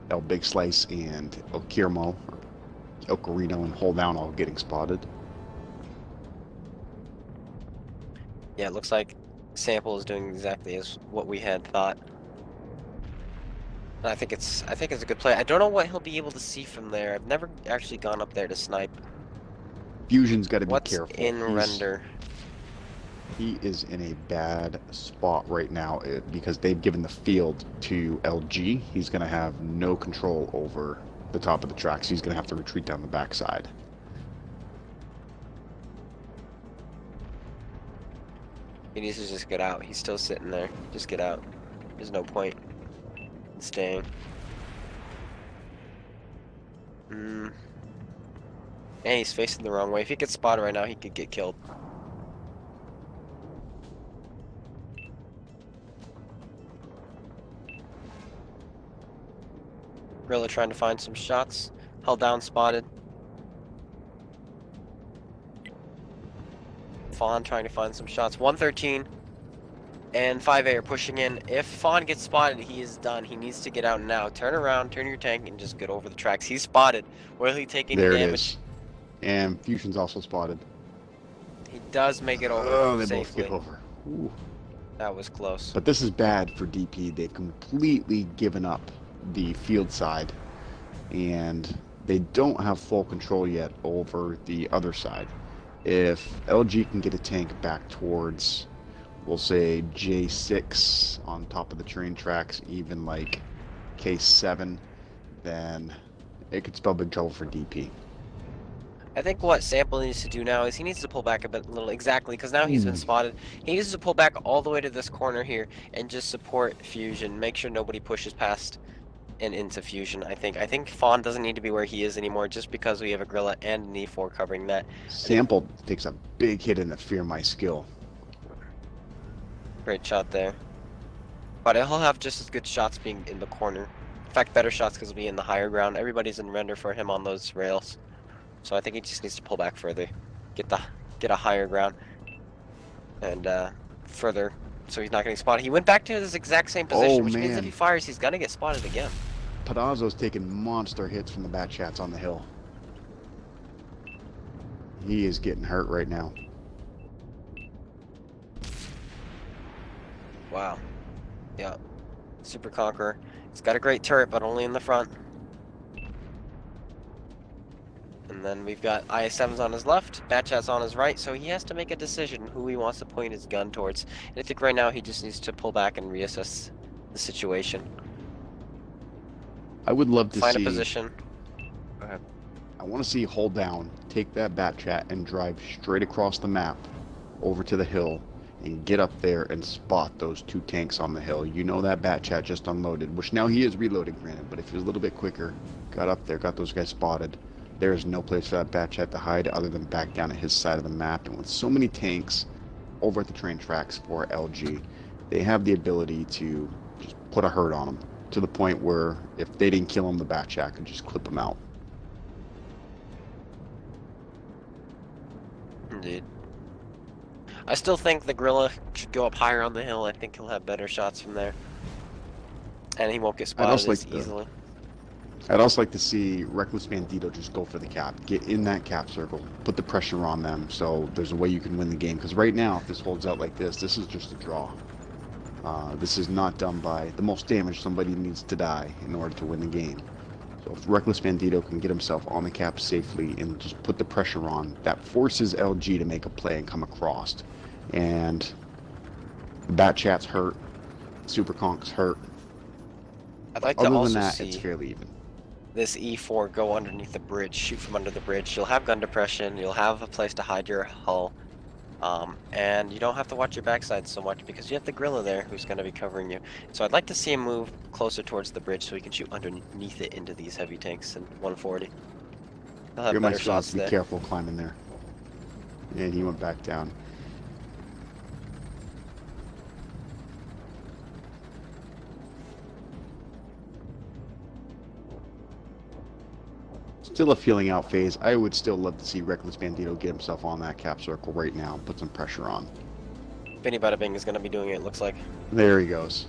El Big Slice and El Kirmo, or El Corino and Hold Down all getting spotted. Yeah, it looks like Sample is doing exactly as what we had thought. And I think it's a good play. I don't know what he'll be able to see from there. I've never actually gone up there to snipe. Fusion's got to be What's careful. in render? He is in a bad spot right now because they've given the field to LG. He's going to have no control over the top of the tracks. He's going to have to retreat down the backside. He needs to just get out. He's still sitting there. Just get out. There's no point in staying. And he's facing the wrong way. If he gets spotted right now, he could get killed. Gorilla trying to find some shots. Held down, spotted. Fawn trying to find some shots. 113 and 5A are pushing in. If Fawn gets spotted, he is done. He needs to get out now. Turn around, turn your tank, and just get over the tracks. He's spotted. Will he take any There it damage? is. And Fusion's also spotted. He does make it over Oh, they safely. both get over. Ooh. That was close. But this is bad for DP. They've completely given up the field side, and they don't have full control yet over the other side. If LG can get a tank back towards, we'll say J6 on top of the train tracks, even like K7, then it could spell big trouble for DP. I think what Sample needs to do now is he needs to pull back a bit, little exactly, because now he's been spotted. He needs to pull back all the way to this corner here and just support Fusion. Make sure nobody pushes past and into Fusion. I think Fawn doesn't need to be where he is anymore, just because we have a Gorilla and an E4 covering that. Sample takes a big hit in the Fear My Skill. Great shot there. But he'll have just as good shots being in the corner. In fact, better shots because he'll be in the higher ground. Everybody's in render for him on those rails. So I think he just needs to pull back further, get a higher ground, and further, so he's not getting spotted. He went back to his exact same position, which means if he fires, he's gonna get spotted again. Pedazzo's taking monster hits from the bat chats on the hill. He is getting hurt right now. Wow. Yeah. Super Conqueror. He's got a great turret, but only in the front. And then we've got IS-7s on his left, Batchat's on his right, so he has to make a decision who he wants to point his gun towards. And I think right now he just needs to pull back and reassess the situation. I would love to Find see. a position. Go ahead. I want to see hold down, take that bat chat, and drive straight across the map over to the hill and get up there and spot those two tanks on the hill. You know that bat chat just unloaded, which now he is reloading, granted, but if he was a little bit quicker, got up there, got those guys spotted. There is no place for that bat chat to hide other than back down at his side of the map. And with so many tanks over at the train tracks for LG, they have the ability to just put a hurt on him to the point where if they didn't kill him, the bat chat could just clip him out. Indeed. I still think the Gorilla should go up higher on the hill. I think he'll have better shots from there. And he won't get spotted also as like the- easily. I'd also like to see Reckless Bandito just go for the cap. Get in that cap circle. Put the pressure on them so there's a way you can win the game. Because right now, if this holds out like this is just a draw. This is not done by the most damage. Somebody needs to die in order to win the game. So if Reckless Bandito can get himself on the cap safely and just put the pressure on, that forces LG to make a play and come across. And the Bat Chat's hurt. Super Conk's hurt. I'd like to Other than also that, see it's fairly even. this E4 go underneath the bridge, shoot from under the bridge. You'll have gun depression, you'll have a place to hide your hull, and you don't have to watch your backside so much because you have the Gorilla there who's going to be covering you. So I'd like to see him move closer towards the bridge so he can shoot underneath it into these heavy tanks and 140. He'll have You're my better shots shots. Be there. careful climbing there. And he went back down. Still a feeling out phase. I would still love to see Reckless Bandito get himself on that cap circle right now and put some pressure on. Benny Bada Bing is going to be doing it looks like. There he goes.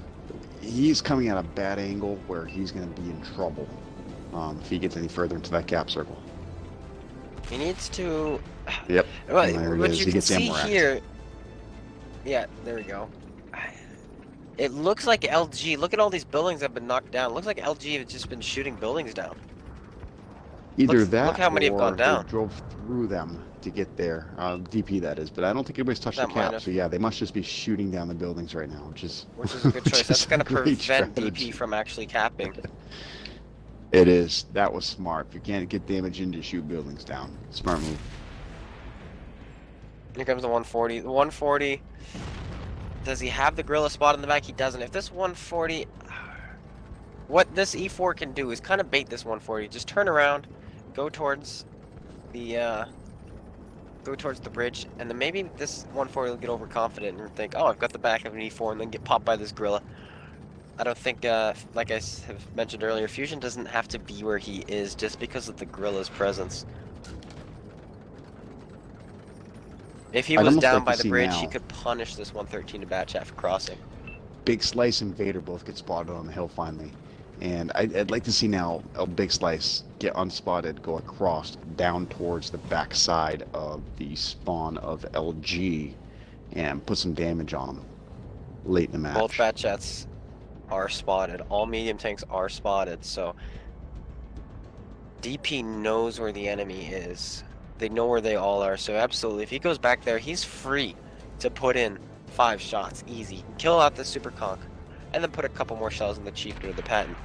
He's coming at a bad angle where he's going to be in trouble if he gets any further into that cap circle. He needs to... Yep. Well, And there it what is. you He can gets see Amorak. here... Yeah, there we go. It looks like LG... Look at all these buildings that have been knocked down. It looks like LG have just been shooting buildings down. Either Look- that look how many have or gone down. they drove through them to get there. DP, that is. But I don't think anybody's touched That the might cap. have. So yeah, they must just be shooting down the buildings right now, which is A good which choice. is That's going to a great prevent strategy. DP from actually capping. It is. That was smart. If you can't get damage in, just shoot buildings down. Smart move. Here comes the 140. The 140... Does he have the Gorilla spot in the back? He doesn't. If this 140... What this E4 can do is kind of bait this 140. Just turn around, go towards the bridge, and then maybe this 140 will get overconfident and think, oh, I've got the back of an E4, and then get popped by this Gorilla. I don't think, like have mentioned earlier, Fusion doesn't have to be where he is just because of the Gorilla's presence. If he I'd was almost down like to by the see bridge, he now could punish this 113 to Batchat for crossing. Big Slice and Vader both get spotted on the hill finally. And I'd like to see now a Big Slice get unspotted, go across down towards the back side of the spawn of LG and put some damage on him late in the Both match. Batchats are spotted. All medium tanks are spotted, so DP knows where the enemy is. They know where they all are, so absolutely. If he goes back there, he's free to put in 5 shots, easy. Kill out the Super Conk, and then put a couple more shells in the Chieftain or the Patent.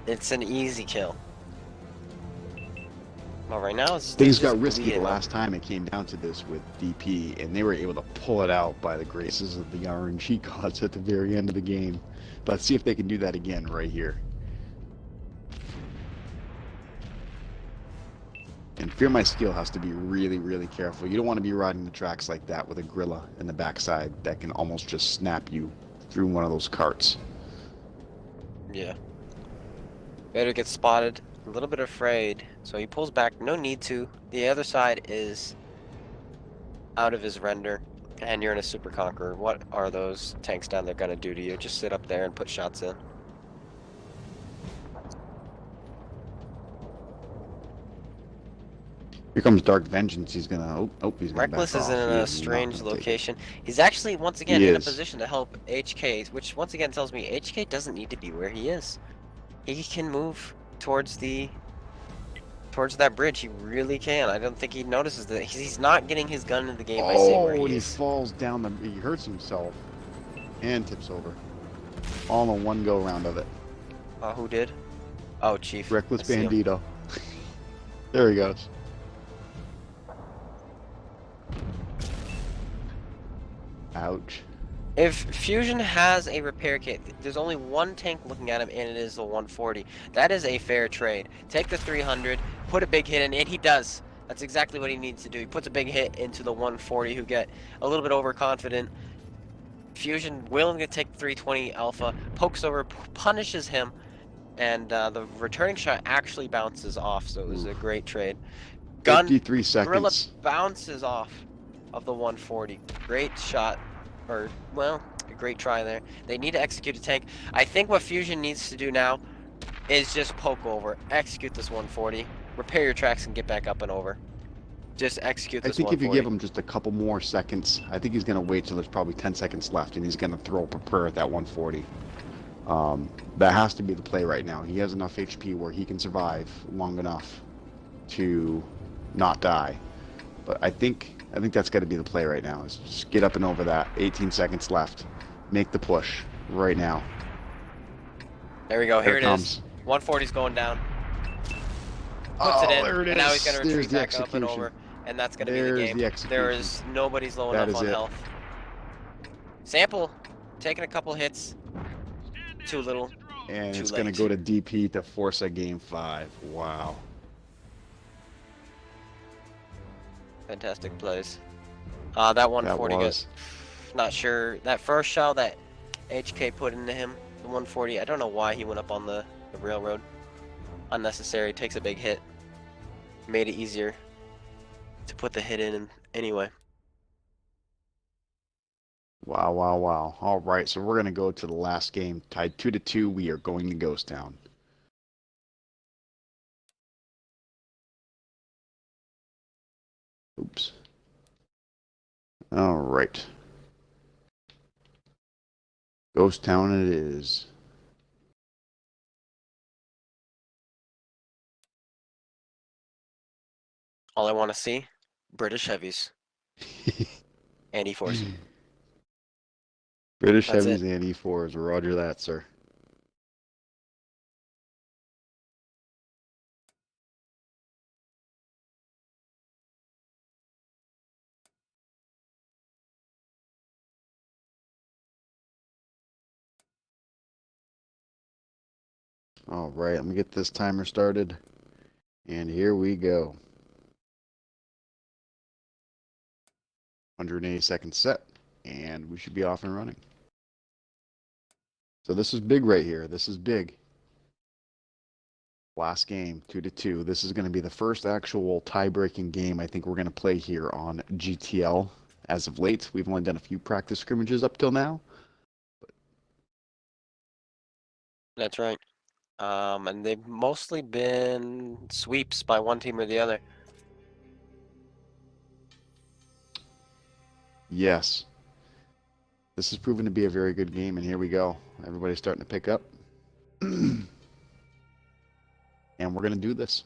It's an easy kill. Well, right now, Things got risky the last time it came down to this with DP, and they were able to pull it out by the graces of the RNG gods at the very end of the game. Let's see if they can do that again right here. And Fear My Skill has to be really, really careful. You don't want to be riding the tracks like that with a Gorilla in the backside that can almost just snap you through one of those carts. Yeah. Vader gets spotted, a little bit afraid, so he pulls back. No need to. The other side is out of his render, and you're in a Super Conqueror. What are those tanks down there gonna do to you? Just sit up there and put shots in. Here comes Dark Vengeance. He's gonna. He's gonna Reckless back is off. in He a is not strange gonna take it. location. He's actually, once again, He in a is. position to help HK, which once again tells me HK doesn't need to be where he is. He can move towards that bridge. He really can. I don't think he notices that. He's not getting his gun in the game by seeing where Oh, and he he is. falls down the. He hurts himself and tips over. All in one go round of it. Who did? Oh, Chief. Reckless I see him. Bandito. There he goes. Ouch. If Fusion has a repair kit, there's only one tank looking at him, and it is the 140. That is a fair trade. Take the 300, put a big hit in, and he does. That's exactly what he needs to do. He puts a big hit into the 140, who get a little bit overconfident. Fusion willing to take 320 Alpha, pokes over, punishes him, and the returning shot actually bounces off, so it was a great trade. Gun 53 Gorilla seconds. bounces off of the 140. Great shot. Or, well, a great try there. They need to execute a tank. I think what Fusion needs to do now is just poke over. Execute this 140. Repair your tracks and get back up and over. Just execute I this think if you 140. give him just a couple more seconds, I think he's going to wait till there's probably 10 seconds left, and he's going to throw a prepare at that 140. That has to be the play right now. He has enough HP where he can survive long enough to not die. But I think that's got to be the play right now. Is just get up and over that. 18 seconds left. Make the push right now. There we go. Here Here it it is. comes. 140's going down. Puts Oh, it in, there it and now is. he's going to There's retreat the back up and execution. over. And that's going to be There's the game. the execution. There is nobody's low That enough is on it. health. Sample, taking a couple hits. Too little. And Too it's going to late. go to DP to force a game 5. Wow. Fantastic plays. That 140 That was. not sure. That first shell that HK put into him, the 140, I don't know why he went up on the railroad. Unnecessary, takes a big hit. Made it easier to put the hit in anyway. Wow, wow, wow. All right, so we're going to go to the last game. Tied 2-2. We are going to Ghost Town. Oops. All right. Ghost Town it is. All I want to see, British heavies and E4s. British That's Heavies and E4s. Roger that, sir. All right, let me get this timer started. And here we go. 180 seconds set. And we should be off and running. So this is big right here. This is big. Last game, 2-2. This is going to be the first actual tie-breaking game I think we're going to play here on GTL as of late. We've only done a few practice scrimmages up till now. That's right. And they've mostly been sweeps by one team or the other. Yes. This has proven to be a very good game, and here we go. Everybody's starting to pick up. And we're going to do this.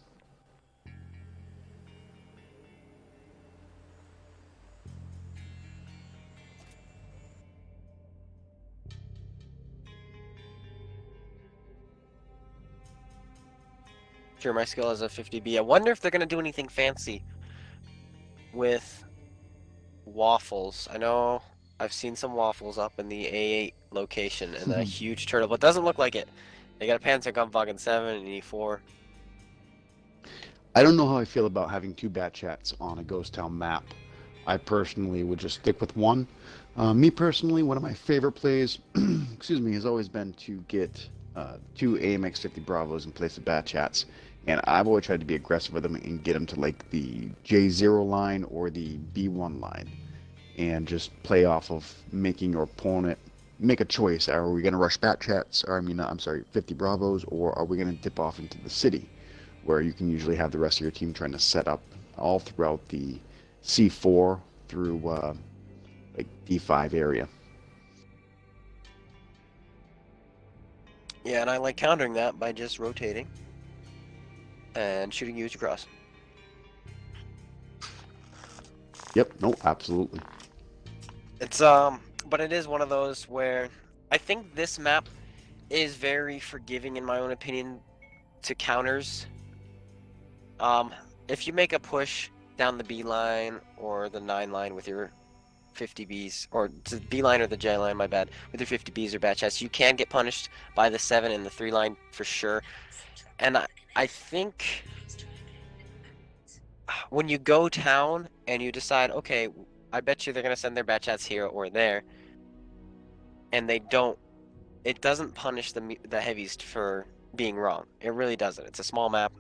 Sure, my skill is a 50B. I wonder if they're going to do anything fancy with waffles. I know I've seen some waffles up in the A8 location and a huge turtle, but it doesn't look like it. They got a Panzerkampfwagen 7 and E4. I don't know how I feel about having two bat chats on a Ghost Town map. I personally would just stick with one. Me personally, one of my favorite plays, excuse me, has always been to get two AMX 50 Bravos in place of bat chats. And I've always tried to be aggressive with them and get them to like the J0 line or the B1 line. And just play off of making your opponent make a choice. Are we going to rush bat chats, or I'm sorry, 50 Bravos, or are we going to dip off into the city, where you can usually have the rest of your team trying to set up all throughout the C4 through like D5 area. Yeah, and I like countering that by just rotating and shooting huge across. Yep, no, absolutely. It's but it is one of those where I think this map is very forgiving in my own opinion to counters. If you make a push down the B line or the 9 line with your 50Bs, or the B line or the J line, my bad, with your 50Bs or bat chats, you can get punished by the 7 and the 3 line for sure. And I think when you go town and you decide, okay, I bet you they're going to send their bat chats here or there, and they don't, it doesn't punish the heavies for being wrong. It really doesn't. It's a small map.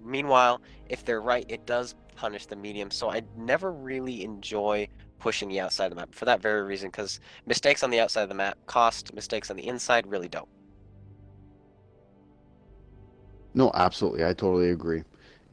Meanwhile, if they're right, it does punish the medium. So I never really enjoy pushing the outside of the map for that very reason, because mistakes on the outside of the map cost, mistakes on the inside really don't. No, absolutely. I totally agree.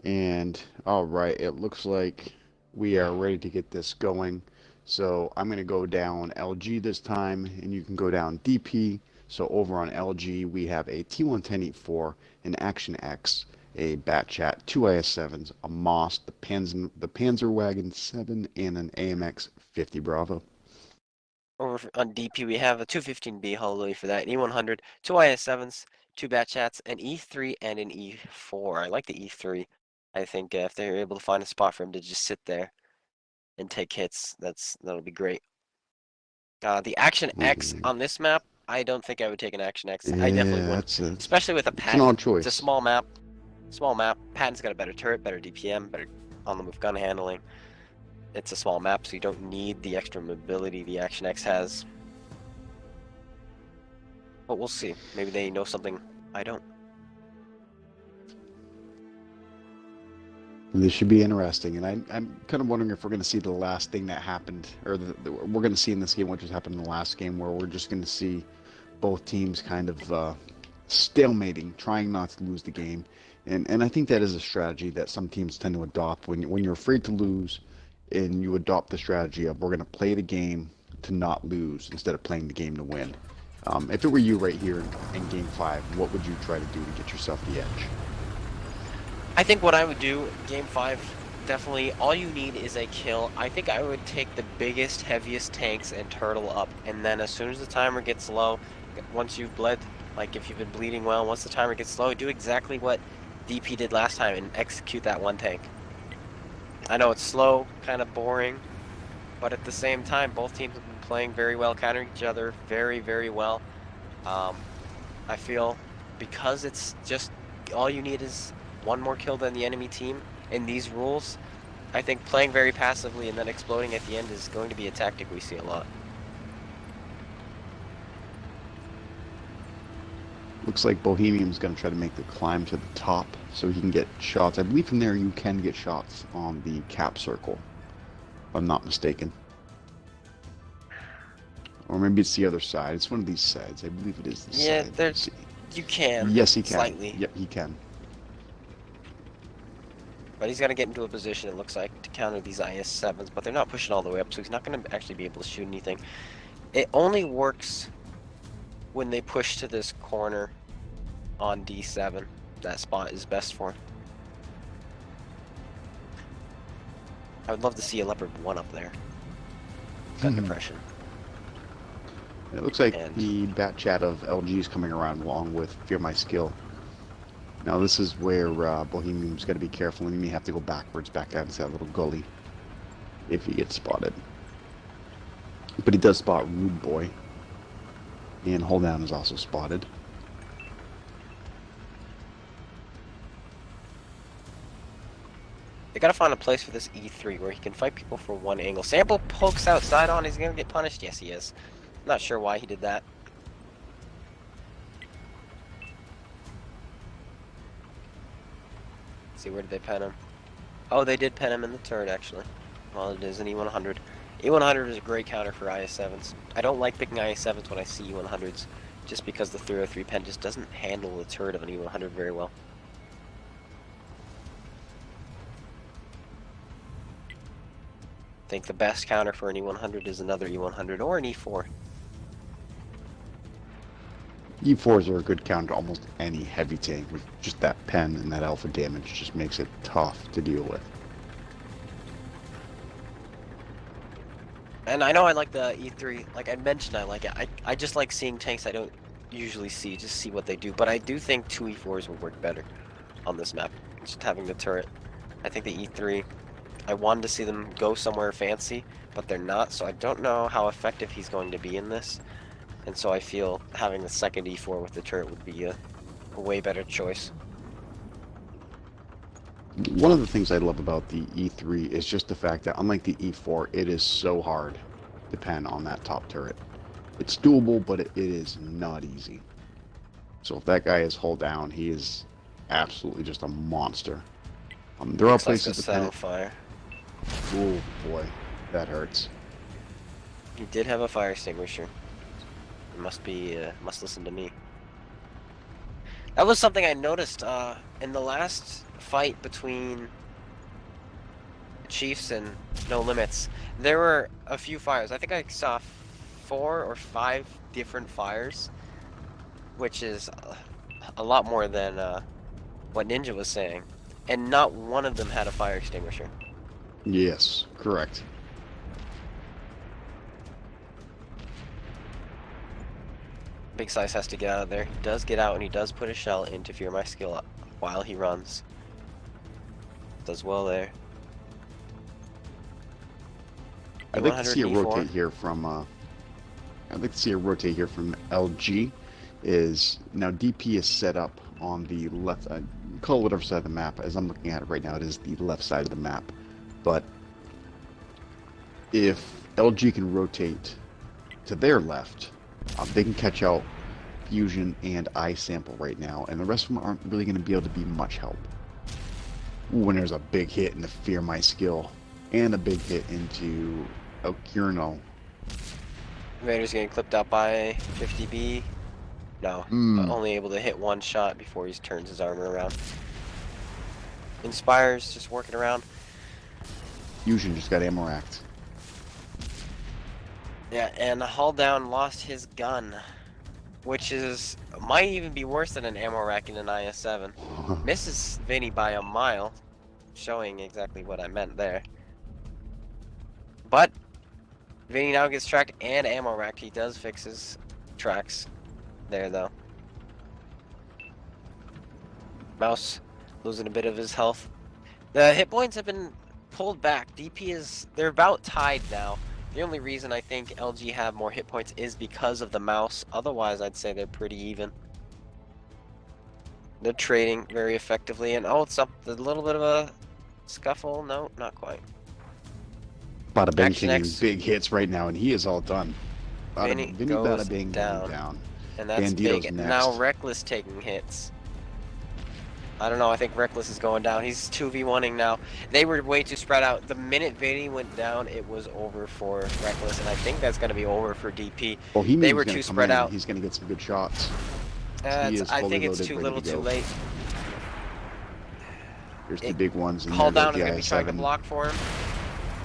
And all right, it looks like we are ready to get this going. So I'm going to go down LG this time, and you can go down DP. So over on LG, we have a T11084, an Action X, a Bat Chat, two IS-7s, a Moss, the Panzerwagen 7, and an AMX 50 Bravo. Over on DP, we have a 215B Holloway for that, an E100, two IS-7s, two Bat Chats, an E3, and an E4. I like the E3. I think if they're able to find a spot for him to just sit there and take hits, that'll be great. The Action X on this map, I don't think I would take an Action X. Yeah, I definitely would, especially with a it's an odd Patton. choice. It's a small map. Small map. Patton's got a better turret, better DPM, better on-the-move gun handling. It's a small map, so you don't need the extra mobility the Action X has. But we'll see. Maybe they know something I don't. This should be interesting, and I'm kind of wondering if we're going to see the last thing that happened, or we're going to see in this game what just happened in the last game, where we're just going to see both teams kind of stalemating, trying not to lose the game. And I think that is a strategy that some teams tend to adopt when you're afraid to lose, and you adopt the strategy of we're going to play the game to not lose instead of playing the game to win. If it were you right here in Game 5, what would you try to do to get yourself the edge? I think what I would do, Game 5, definitely, all you need is a kill. I think I would take the biggest, heaviest tanks and turtle up, and then as soon as the timer gets low, once you've bled, like if you've been bleeding well, once the timer gets low, do exactly what DP did last time and execute that one tank. I know it's slow, kind of boring, but at the same time, both teams have been playing very well, countering each other very, very well. I feel because it's just, all you need is one more kill than the enemy team in these rules, I think playing very passively and then exploding at the end is going to be a tactic we see a lot. Looks like Bohemian's going to try to make the climb to the top so he can get shots. I believe from there you can get shots on the cap circle, if I'm not mistaken. Or maybe it's the other side. It's one of these sides. I believe it is the Yeah, side. there's. You can. Yes, he can. Slightly. Yep, he can. But he's got to get into a position, it looks like, to counter these IS-7s, but they're not pushing all the way up, so he's not going to actually be able to shoot anything. It only works when they push to this corner on D7. That spot is best for him. I would love to see a Leopard 1 up there. Gun depression. It looks like And- the bat chat of LG is coming around along with Fear My Skill. Now this is where Bohemian's got to be careful, and he may have to go backwards back out into that little gully if he gets spotted. But he does spot Rude Boy, and Hold Down is also spotted. They gotta find a place for this E3 where he can fight people from one angle. Sample pokes outside on, he's gonna get punished. Yes, he is. Not sure why he did that. See, where did they pen him? Oh, they did pen him in the turret, actually. Well, it is an E100. E100 is a great counter for IS-7s. I don't like picking IS-7s when I see E100s, just because the 303 pen just doesn't handle the turret of an E100 very well. I think the best counter for an E100 is another E100 or an E4. E4s are a good counter to almost any heavy tank, with just that pen and that alpha damage just makes it tough to deal with. And I know I like the E3. Like I mentioned, I like it. I just like seeing tanks I don't usually see, just see what they do. But I do think two E4s would work better on this map. Just having the turret. I think the E3, I wanted to see them go somewhere fancy, but they're not. So I don't know how effective he's going to be in this. And so I feel having the second E4 with the turret would be a way better choice. One of the things I love about the E3 is just the fact that, unlike the E4, it is so hard to pen on that top turret. It's doable, but it is not easy. So if that guy is hull down, he is absolutely just a monster. There are Looks like places the to pen saddle it. fire. Oh boy, that hurts. He did have a fire extinguisher. Must listen to me. That was something I noticed in the last fight between Chiefs and No Limits. There were a few fires. I think I saw 4 or 5 different fires, which is a lot more than what Ninja was saying. And not one of them had a fire extinguisher. Yes, correct. Big Size has to get out of there. He does get out, and he does put a shell into Fear My Skill while he runs. Does well there. I'd like to see a E100, rotate here from. I'd like to see a rotate here from LG. Is now DP is set up on the left. Call it whatever side of the map. As I'm looking at it right now, it is the left side of the map. But if LG can rotate to their left, they can catch out Fusion and iSample right now, and the rest of them aren't really going to be able to be much help. Ooh, when there's a big hit into Fear My Skill, and a big hit into Okurno. Vader's getting clipped out by 50B. No, only able to hit one shot before he turns his armor around. Inspire's just working around. Fusion just got ammo racked. Yeah, and Hull Down lost his gun, which might even be worse than an ammo rack in an IS-7. Misses Vinny by a mile, showing exactly what I meant there. But Vinny now gets tracked and ammo racked. He does fix his tracks there, though. Mouse losing a bit of his health. The hit points have been pulled back. They're about tied now. The only reason I think LG have more hit points is because of the mouse. Otherwise, I'd say they're pretty even. They're trading very effectively, and oh, it's up a little bit of a scuffle. No, not quite. Bada Bing Action taking X. big hits right now, and he is all done. Vinny Vinny goes Bada Bing down. down. And that's Bandito's big. next. Now Reckless taking hits. I don't know, I think Reckless is going down. He's 2v1ing now. They were way too spread out. The minute Vinny went down, it was over for Reckless, and I think that's going to be over for DP. Well, he knew They he was were gonna too come spread in. out. He's going to get some good shots. I fully think it's loaded, too ready little to too go. late. There's the big ones. And Call there goes down is the going to be trying to IS-7. block for him.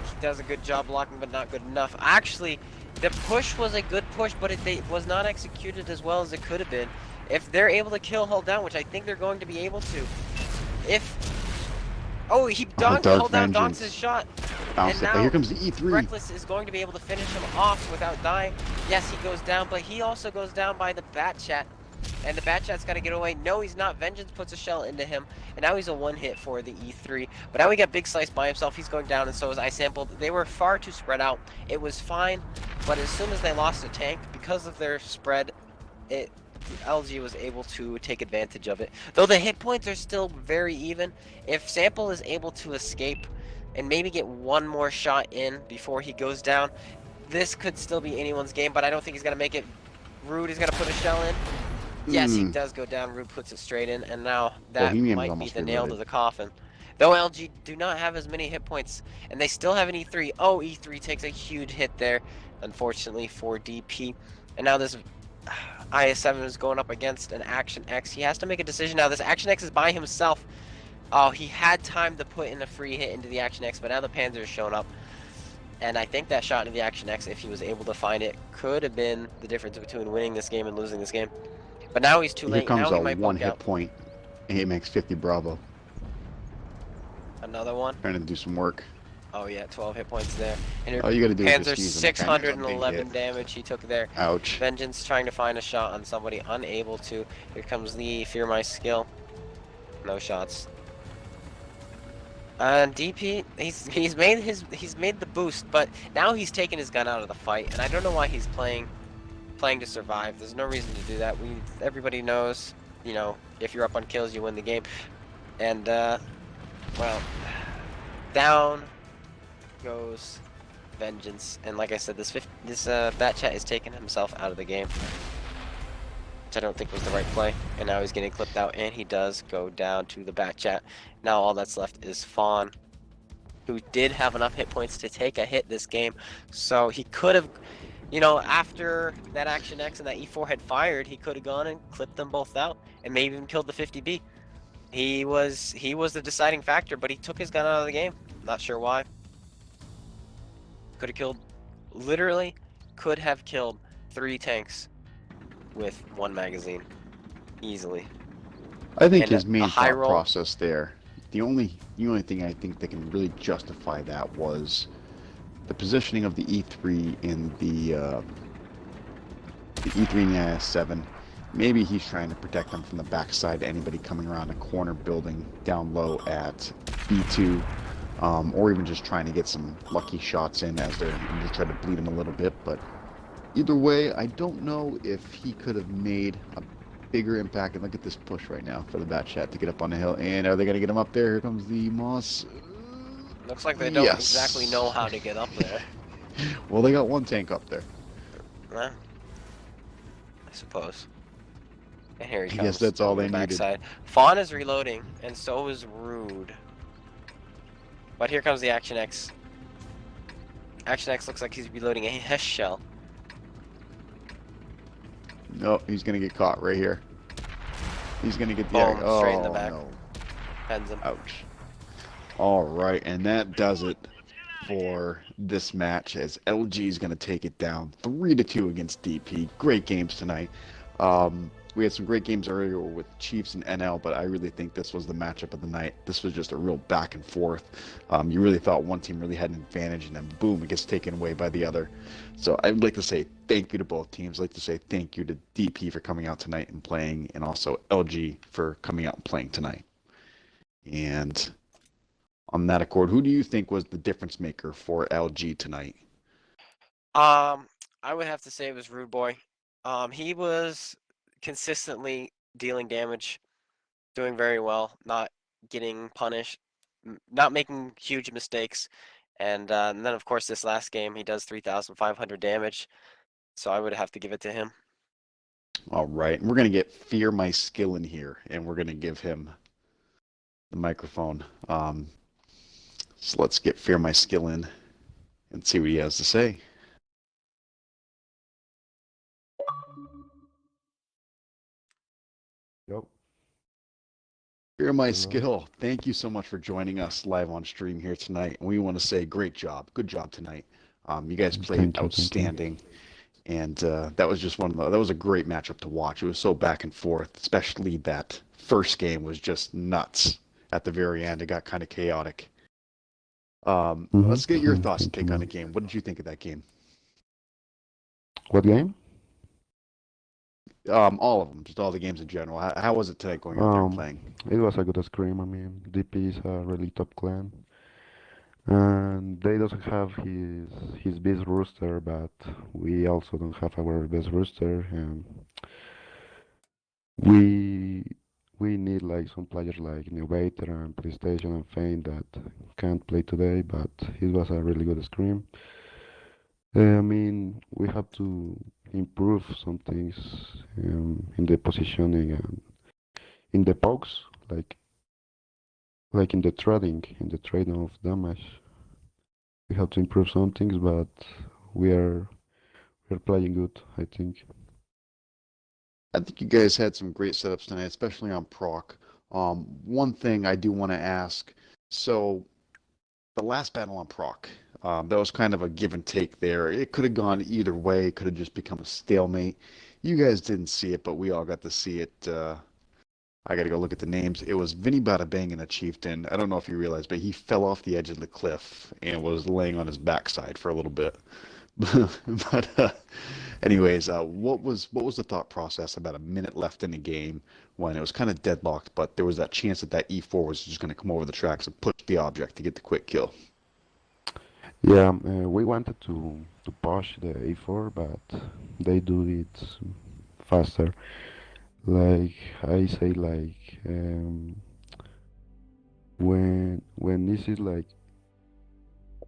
He does a good job blocking, but not good enough. Actually, the push was a good push, but it was not executed as well as it could have been. If they're able to kill Hull down, which I think they're going to be able to. Oh, he Dark Hull down Vengeance. donks his shot. Bounced And it, but now here comes the E3. Reckless is going to be able to finish him off without dying. Yes, he goes down, but he also goes down by the Bat Chat. And the Bat Chat's got to get away. No, he's not. Vengeance puts a shell into him. And now he's a one hit for the E3. But now we got Big Slice by himself. He's going down, and so is I Sampled. They were far too spread out. It was fine, but as soon as they lost a tank, because of their spread, LG was able to take advantage of it. Though the hit points are still very even, if Sample is able to escape and maybe get one more shot in before he goes down, this could still be anyone's game, but I don't think he's going to make it. Rude is going to put a shell in. Yes, he does go down. Rude puts it straight in, and now that Bohemian was might be almost the nail to reloaded. the coffin. Though LG do not have as many hit points, and they still have an E3. Oh, E3 takes a huge hit there, unfortunately, for DP. And now this IS-7 is going up against an Action X. He has to make a decision now. This Action X is by himself. Oh, he had time to put in a free hit into the Action X, but now the Panzer is showing up. And I think that shot into the Action X, if he was able to find it, could have been the difference between winning this game and losing this game. But now he's too Here late. comes Now he a might one poke hit out. point. AMX 50 Bravo. Another one. Trying to do some work. Oh yeah, 12 hit points there. And All you got to do is Panzer just use them. That kind of a big 611 hit. damage he took there. Ouch. Vengeance trying to find a shot on somebody, unable to. Here comes the Fear My Skill. No shots. And DP, he's made the boost, but now he's taken his gun out of the fight, and I don't know why he's playing to survive. There's no reason to do that. Everybody knows, you know, if you're up on kills, you win the game. And well, down goes Vengeance, and like I said, this Bat Chat is taking himself out of the game, which I don't think was the right play. And now he's getting clipped out, and he does go down to the Bat Chat. Now all that's left is Fawn, who did have enough hit points to take a hit this game, so he could have, you know, after that Action X and that E4 had fired, he could have gone and clipped them both out, and maybe even killed the 50B. He was the deciding factor, but he took his gun out of the game. Not sure why. Could have killed, literally, could have killed 3 tanks with 1 magazine, easily. I think And his main a high thought roll. process there, the only thing I think that can really justify that was the positioning of the E3 in the E3 and the IS-7. Maybe he's trying to protect them from the backside, anybody coming around a corner building down low at B2, or even just trying to get some lucky shots in as they're just trying to bleed him a little bit. But either way, I don't know if he could have made a bigger impact. And look at this push right now for the Bat Chat to get up on the hill. And are they going to get him up there? Here comes the Moss. Looks like they don't Yes. exactly know how to get up there. Well, they got one tank up there. Well, I suppose. And here he I comes. guess that's all on the they needed. backside. Fawn is reloading, and so is Rude. But here comes the Action X. Action X looks like he's reloading a Hesh shell. No, he's going to get caught right here. He's going to get the... Boom, oh, straight in the back. no. Pens him. Ouch. All right, and that does it for this match as LG is going to take it down 3-2 against DP. Great games tonight. We had some great games earlier with Chiefs and NL, but I really think this was the matchup of the night. This was just a real back and forth. You really thought one team really had an advantage, and then boom, it gets taken away by the other. So I'd like to say thank you to both teams. I'd like to say thank you to DP for coming out tonight and playing, and also LG for coming out and playing tonight. And on that accord, who do you think was the difference maker for LG tonight? I would have to say it was Rude Boy. He was consistently dealing damage, doing very well, not getting punished, not making huge mistakes. And then, of course, this last game, he does 3,500 damage. So I would have to give it to him. All right, and we're gonna get Fear My Skill in here, and we're gonna give him the microphone. So let's get Fear My Skill in and see what he has to say. Yep. Fear My Hello. Skill, thank you so much for joining us live on stream here tonight. We want to say great job, good job tonight. You guys played Thank you. outstanding, and that was just that was a great matchup to watch. It was so back and forth, especially that first game was just nuts. At the very end, it got kind of chaotic. Let's get your thoughts and Thank you, take on the man. game. What did you think of that game? What game? All of them, just all the games in general. How was it tonight going out there and playing? It was a good scrim. I mean, DP is a really top clan, and they doesn't have his best rooster, but we also don't have our best rooster, and we we need like some players like Innovator and PlayStation and Feint that can't play today, but it was a really good scrim. I mean, we have to improve some things in the positioning and in the pokes, like in the trading of damage. We have to improve some things, but we are we're playing good, I think. I think you guys had some great setups tonight, especially on proc. One thing I do want to ask, so the last battle on proc, that was kind of a give and take there. It could have gone either way. It could have just become a stalemate. You guys didn't see it, but we all got to see it. I got to go look at the names. It was Vinny Bada Bang and a Chieftain. I don't know if you realized, but he fell off the edge of the cliff and was laying on his backside for a little bit. But anyways, what was the thought process about a minute left in the game when it was kind of deadlocked, but there was that chance that that E4 was just going to come over the tracks and push the object to get the quick kill? Yeah, we wanted to push the A4, but they do it faster. Like I say, like when this is like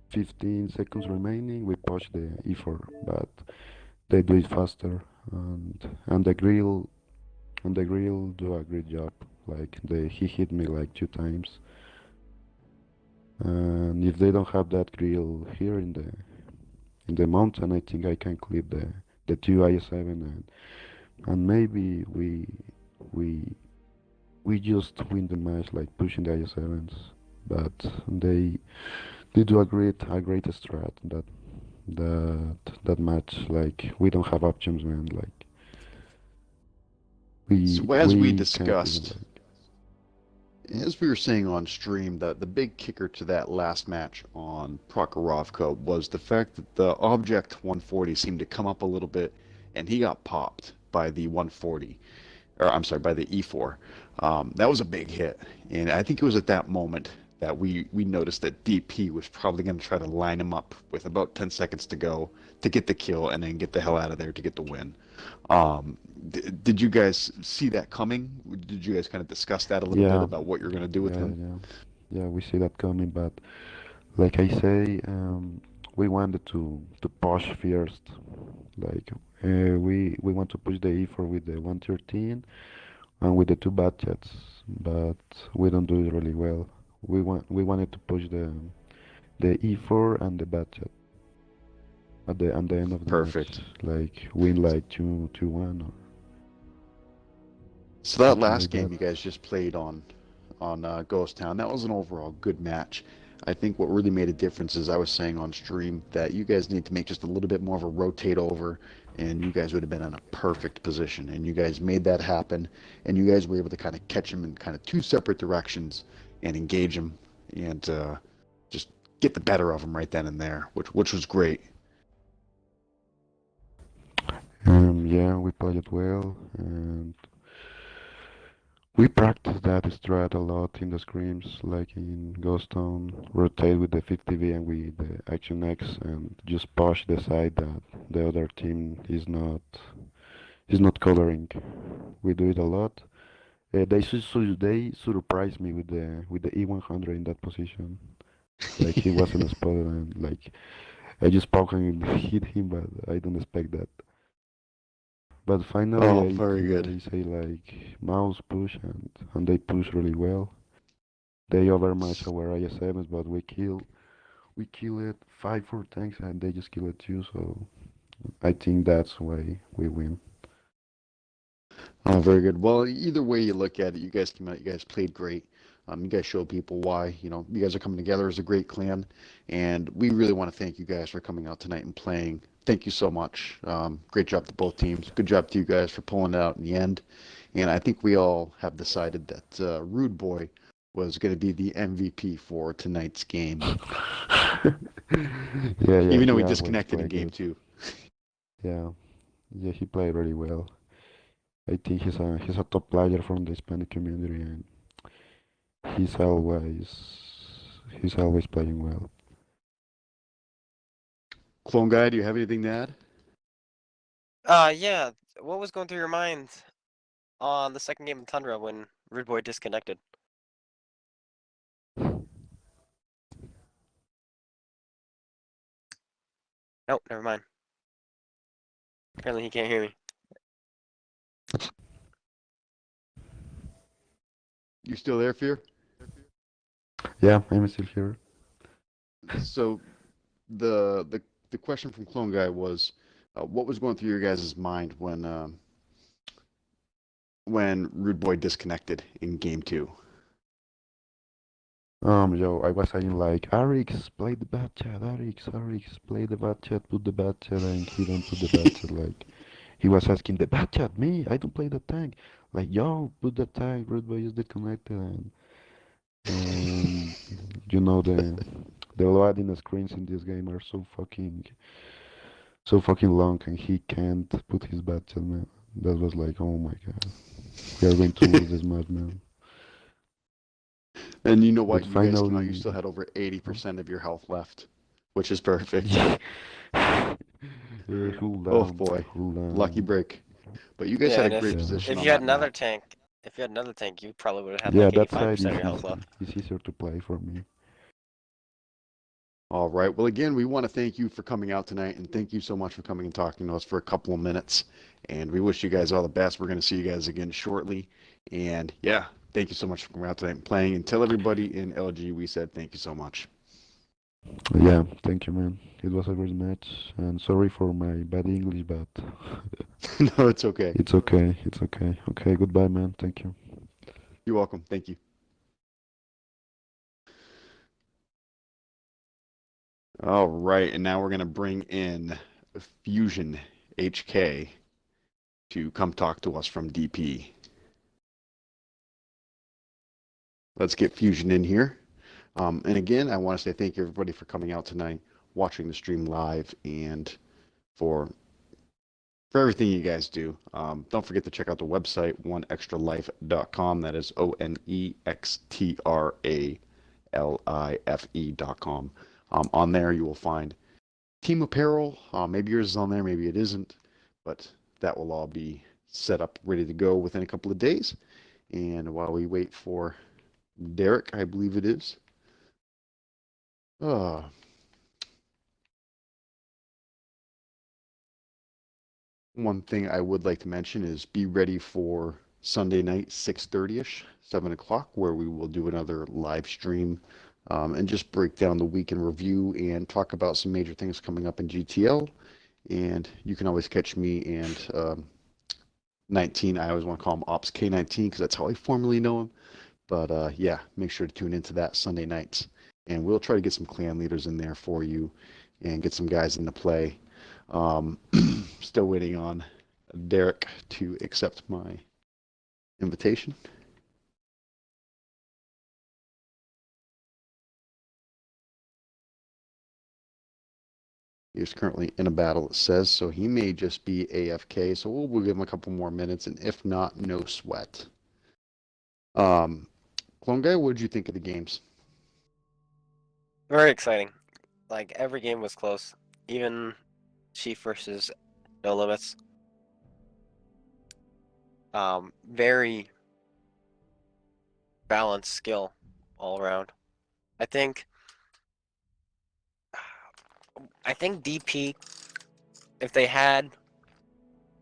15 seconds remaining, we push the E4, but they do it faster, and the grill do a great job. Like he hit me like 2 times, and if they don't have that grill here in the mountain, I think I can clip the two IS7, and maybe we we just win the match like pushing the IS7s, but they do a great strat that match. Like we don't have options, man. Like So as we we can't even discussed, like. as we were saying on stream, the big kicker to that last match on Prokhorovka was the fact that the Object 140 seemed to come up a little bit, and he got popped by the 140, or I'm sorry, by the E4. That was a big hit, and I think it was at that moment that we noticed that DP was probably going to try to line him up with about 10 seconds to go to get the kill and then get the hell out of there to get the win. Did you guys see that coming? Did you guys kind of discuss that a little bit Yeah, about what you're going to do with yeah, him? yeah, we see that coming, but like I say, we wanted to push first. Like we want to push the E4 with the 113 and with the two budgets, but we don't do it really well. We wanted to push the E4 and the budget at the end of the Perfect. match, like win like 2-1 or So that something last like game that. you guys just played on Ghost Town, that was an overall good match. I think what really made a difference is I was saying on stream that you guys need to make just a little bit more of a rotate over, and you guys would have been in a perfect position. And you guys made that happen, and you guys were able to kind of catch him in kind of two separate directions and engage him, and just get the better of him right then and there, which was great. Yeah, we played it well, and we practice that strat a lot in the scrims, like in Ghost Town, rotate with the 50V and with the Action X, and just push the side that the other team is not covering. We do it a lot. They surprised me with the E100 in that position. Like he wasn't spotted, and like I just poke and hit him, but I don't expect that. But finally, Oh, very good. I say like mouse push and they push really well. They overmatch our ISMs, but we kill it 5 4 tanks and they just kill it too. So I think that's why we win. Oh, very good. Well, either way you look at it, you guys came out. You guys played great. You guys showed people why. You guys are coming together as a great clan, and we really want to thank you guys for coming out tonight and playing. Thank you so much. Great job to both teams. Good job to you guys for pulling it out in the end. And I think we all have decided that Rude Boy was going to be the MVP for tonight's game, Yeah, even though he he always disconnected in play game good. two. Yeah, yeah, he played really well. I think he's a top player from the Hispanic community, and he's always he's always playing well. Clone Guy, do you have anything to add? Yeah. What was going through your mind on the second game of Tundra when Rude Boy disconnected? Nope, never mind. Apparently he can't hear me. You still there, Fear? Yeah, I'm still here. So the question from Clone Guy was, what was going through your guys' mind when Rude Boy disconnected in game two? Yo, I was saying like, Arix, play the bad chat, Arix, play the bad chat, put the bad chat, and he don't put the bad chat. Like, he was asking the bad chat, me, I don't play the tank. Like, yo, put the tank, Red Boy is disconnected, and you know the loading screens in this game are so fucking long, and he can't put his bad chat, man. That was like, oh my god, we are going to lose this match, man. And you know But what? You guys came out. You finally, still had over 80% of your health left, which is perfect. yeah. Hold Oh on, boy, hold lucky on. break. But you guys Yeah, had a and great Yeah, position if on you had that another map. tank, you probably would have had yeah, like that side 85% of your health left. is easier to play for me. All right. Well, again, we want to thank you for coming out tonight, and thank you so much for coming and talking to us for a couple of minutes. And we wish you guys all the best. We're going to see you guys again shortly. And yeah, thank you so much for coming out tonight and playing. And tell everybody in LG we said thank you so much. Yeah, thank you, man. It was a great match, and sorry for my bad English, but No, it's okay. it's okay, it's okay. Okay, goodbye, man. Thank you. You're welcome. Thank you. All right. And now we're going to bring in Fusion HK to come talk to us from DP. Let's get Fusion in here. And again, I want to say thank you everybody for coming out tonight, watching the stream live, and for everything you guys do. Don't forget to check out the website, oneextralife.com. That is ONEXTRALIFE.com. On there, you will find team apparel. Maybe yours is on there, maybe it isn't, but that will all be set up, ready to go within a couple of days. And while we wait for Derek, I believe it is. One thing I would like to mention is be ready for Sunday night, 6:30ish, 7 o'clock, where we will do another live stream and just break down the week in review and talk about some major things coming up in GTL. And you can always catch me and 19. I always want to call him Ops K19 because that's how I formerly know him. But yeah, make sure to tune into that Sunday nights. And we'll try to get some clan leaders in there for you and get some guys into play. Still waiting on Derek to accept my invitation. He is currently in a battle, it says, so he may just be AFK. So we'll give him a couple more minutes, and if not, no sweat. Clone Guy, what did you think of the games? Very exciting. Like every game was close. Even Chief versus No Limits. Very balanced skill all around. I think DP, if they had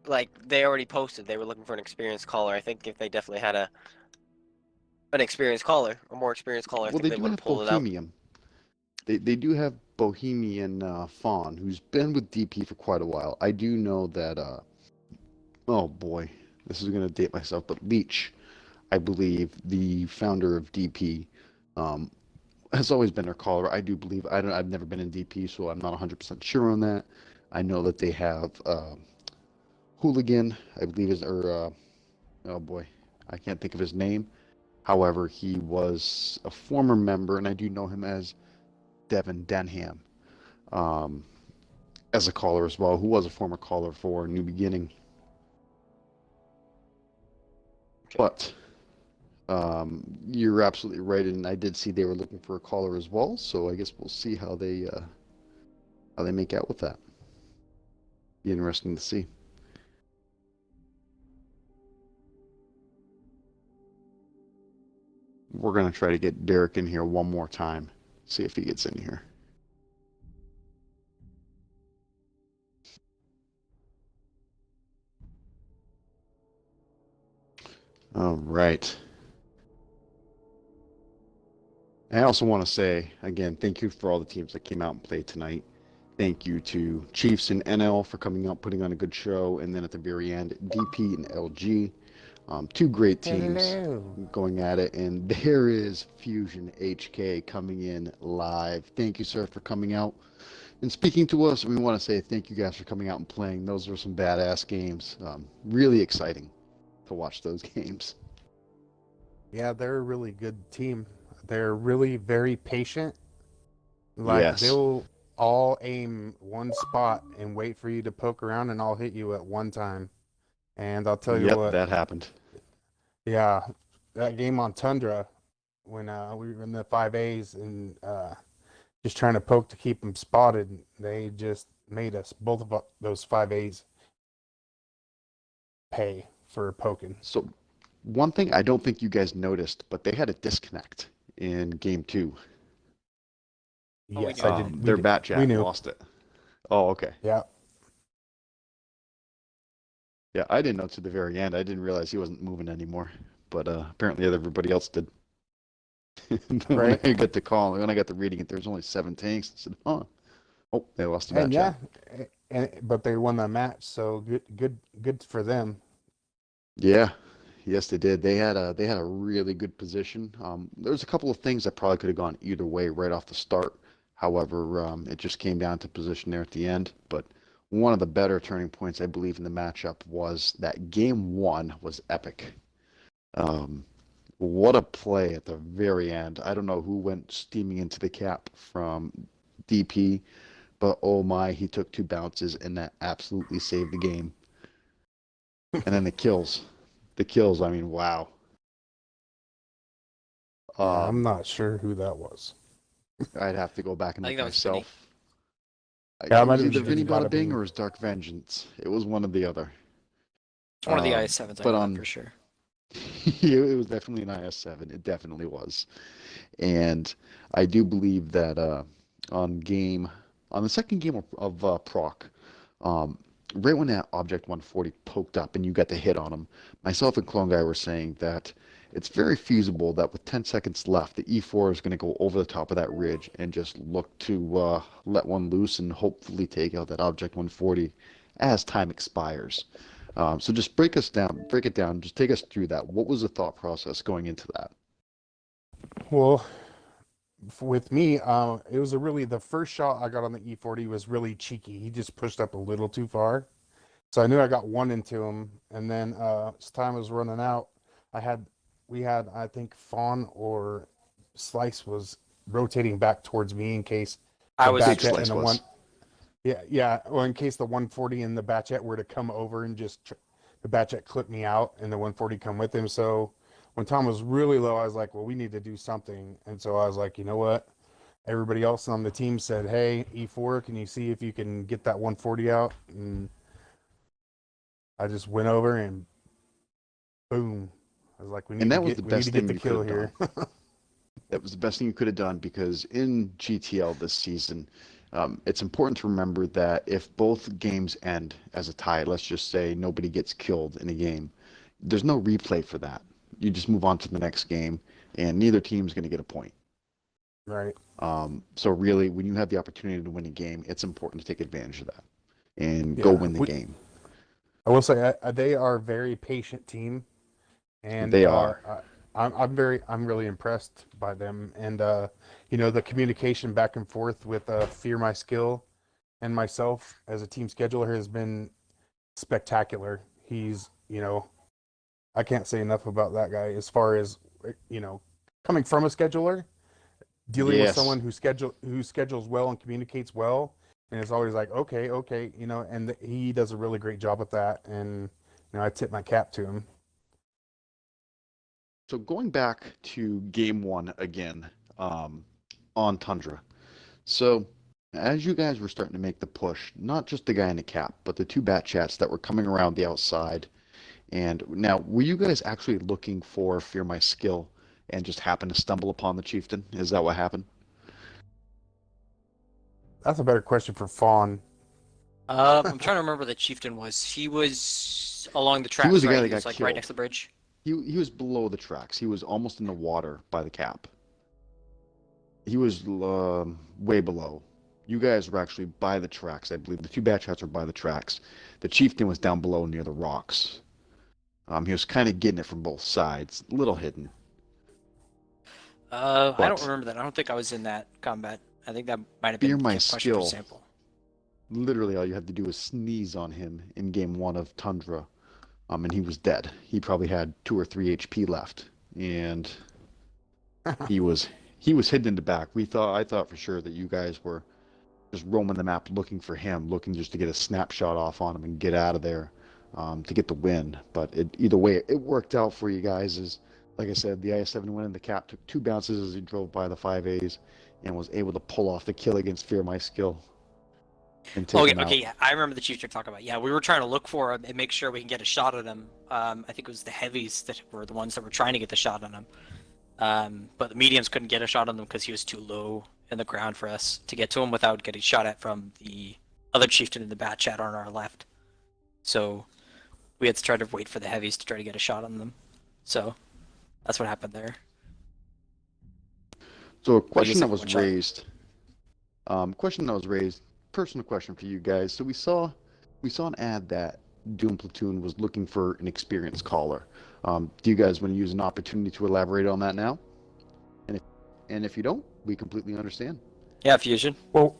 like they already posted they were looking for an experienced caller. I think if they definitely had an experienced caller, a more experienced caller, I Well, think they they do would have have pulled it out. Bohemian. They do have Bohemian Fawn, who's been with DP for quite a while. I do know that. Oh boy, this is gonna date myself, but Leech, I believe, the founder of DP, um, has always been their caller. I do believe. I've never been in DP, so I'm not 100% sure on that. I know that they have Hooligan, I believe is, or oh boy, I can't think of his name. However, he was a former member, and I do know him as Devin Denham, um, as a caller as well, who was a former caller for New Beginning. But you're absolutely right, and I did see they were looking for a caller as well. So I guess we'll see how they make out with that. Be interesting to see. We're gonna try to get Derek in here one more time. See if he gets in here. All right. I also want to say again, thank you for all the teams that came out and played tonight. Thank you to Chiefs and NL for coming out, putting on a good show, and then at the very end, DP and LG. Two great teams Hello. going at it, and there is Fusion HK coming in live. Thank you, sir, for coming out and speaking to us. We want to say thank you guys for coming out and playing. Those were some badass games. Really exciting to watch those games. Yeah, they're a really good team. They're really very patient. Like Yes. they'll all aim one spot and wait for you to poke around and I'll hit you at one time. And I'll tell you Yep, what, that happened. yeah, that game on Tundra when we were in the 5As and just trying to poke to keep them spotted, they just made us both of those 5As pay for poking. So, one thing I don't think you guys noticed, but they had a disconnect in game 2. Oh, we Yes, knew. I did. Their We bat did. jack We knew. lost it. Oh, okay. Yeah. Yeah, I didn't know to the very end. I didn't realize he wasn't moving anymore, but apparently everybody else did. When Right. I got the call, when I got the reading it, there was only 7 tanks. I said, "Huh? Oh, they lost the bat And jack." but they won the match, so good for them. Yeah, yes, they did. They had a really good position. There's a couple of things that probably could have gone either way right off the start. However, it just came down to position there at the end. But one of the better turning points, I believe, in the matchup was that game 1 was epic. What a play at the very end. I don't know who went steaming into the cap from DP, but oh my, he took 2 bounces and that absolutely saved the game. And then the kills. I mean, wow. Yeah, I'm not sure who that was. I'd have to go back and I look think that was Vinny. myself. Yeah, it It might was have either been Vinny Vinny Bada Bada Bing Bing. or it was Dark Vengeance. It was one or the other. It's one of the Um, IS-7s, I but know on- that for sure. It was definitely an IS-7. It definitely was. And I do believe that on the second game of Proc, right when that Object 140 poked up and you got the hit on him, myself and Clone Guy were saying that it's very feasible that with 10 seconds left, the E4 is going to go over the top of that ridge and just look to let one loose and hopefully take out that Object 140 as time expires. So just break it down, just take us through that. What was the thought process going into that? Well, with me, it was the first shot I got on the E40 was really cheeky. He just pushed up a little too far. So I knew I got one into him. And then as time was running out, we had, I think Fawn or Slice was rotating back towards me in case I the was Big Batchet Slice and the was. yeah. Well, in case the 140 and the Batchet were to come over and the Batchet clip me out and the 140 come with him. So when Tom was really low, I was like, well, we need to do something. And so I was like, you know what? Everybody else on the team said, hey, E4, can you see if you can get that 140 out? And I just went over and boom. I was like, we need And to that was get, the we need best to get thing the you could kill have here. That was the best thing you could have done because in GTL this season, It's important to remember that if both games end as a tie, let's just say nobody gets killed in a game, there's no replay for that. You just move on to the next game, and neither team's going to get a point. Right. So really, when you have the opportunity to win a game, it's important to take advantage of that and go Yeah, win the game. I will say they are a very patient team, and They are. I'm really impressed by them, and the communication back and forth with Fear My Skill and myself as a team scheduler has been spectacular. He's I can't say enough about that guy as far as coming from a scheduler, dealing with Yes. someone who schedules well and communicates well, and is always like okay, and he does a really great job at that, and I tip my cap to him. So going back to game one again, on Tundra. So as you guys were starting to make the push, not just the guy in the cap, but the two bat chats that were coming around the outside. And now, were you guys actually looking for Fear My Skill and just happened to stumble upon the chieftain? Is that what happened? That's a better question for Fawn. I'm trying to remember where the chieftain was. He was along the tracks, was the guy right? that He was got like killed. right next to the bridge. He was below the tracks. He was almost in the water by the cap. He was way below. You guys were actually by the tracks, I believe. The two bat chats were by the tracks. The chieftain was down below near the rocks. He was kind of getting it from both sides, a little hidden. I don't But- remember that. I don't think I was in that combat. I think that might have been Fear My a question for Skill. Sample. Literally, all you had to do was sneeze on him in game one of Tundra, and he was dead. He probably had 2 or 3 HP left, and he was hidden in the back. I thought for sure that you guys were just roaming the map looking for him, looking just to get a snapshot off on him and get out of there, to get the win. But either way, it worked out for you guys. As like I said, the IS-7 went in. The cap took 2 bounces as he drove by the 5As and was able to pull off the kill against Fear My Skill. And take Oh, him yeah, okay, out. yeah. I remember the chief you're talking about. Yeah, we were trying to look for him and make sure we can get a shot at him. I think it was the heavies that were the ones that were trying to get the shot on him. But the mediums couldn't get a shot on him because he was too low in the ground for us to get to him without getting shot at from the other chieftain in the bat chat on our left. So we had to try to wait for the heavies to try to get a shot on them. So that's what happened there. So a guess question that I was watch out. raised, personal question for you guys. So we saw an ad that Doom Platoon was looking for an experienced caller. Do you guys want to use an opportunity to elaborate on that now? And if you don't, we completely understand. Yeah, Fusion. Well,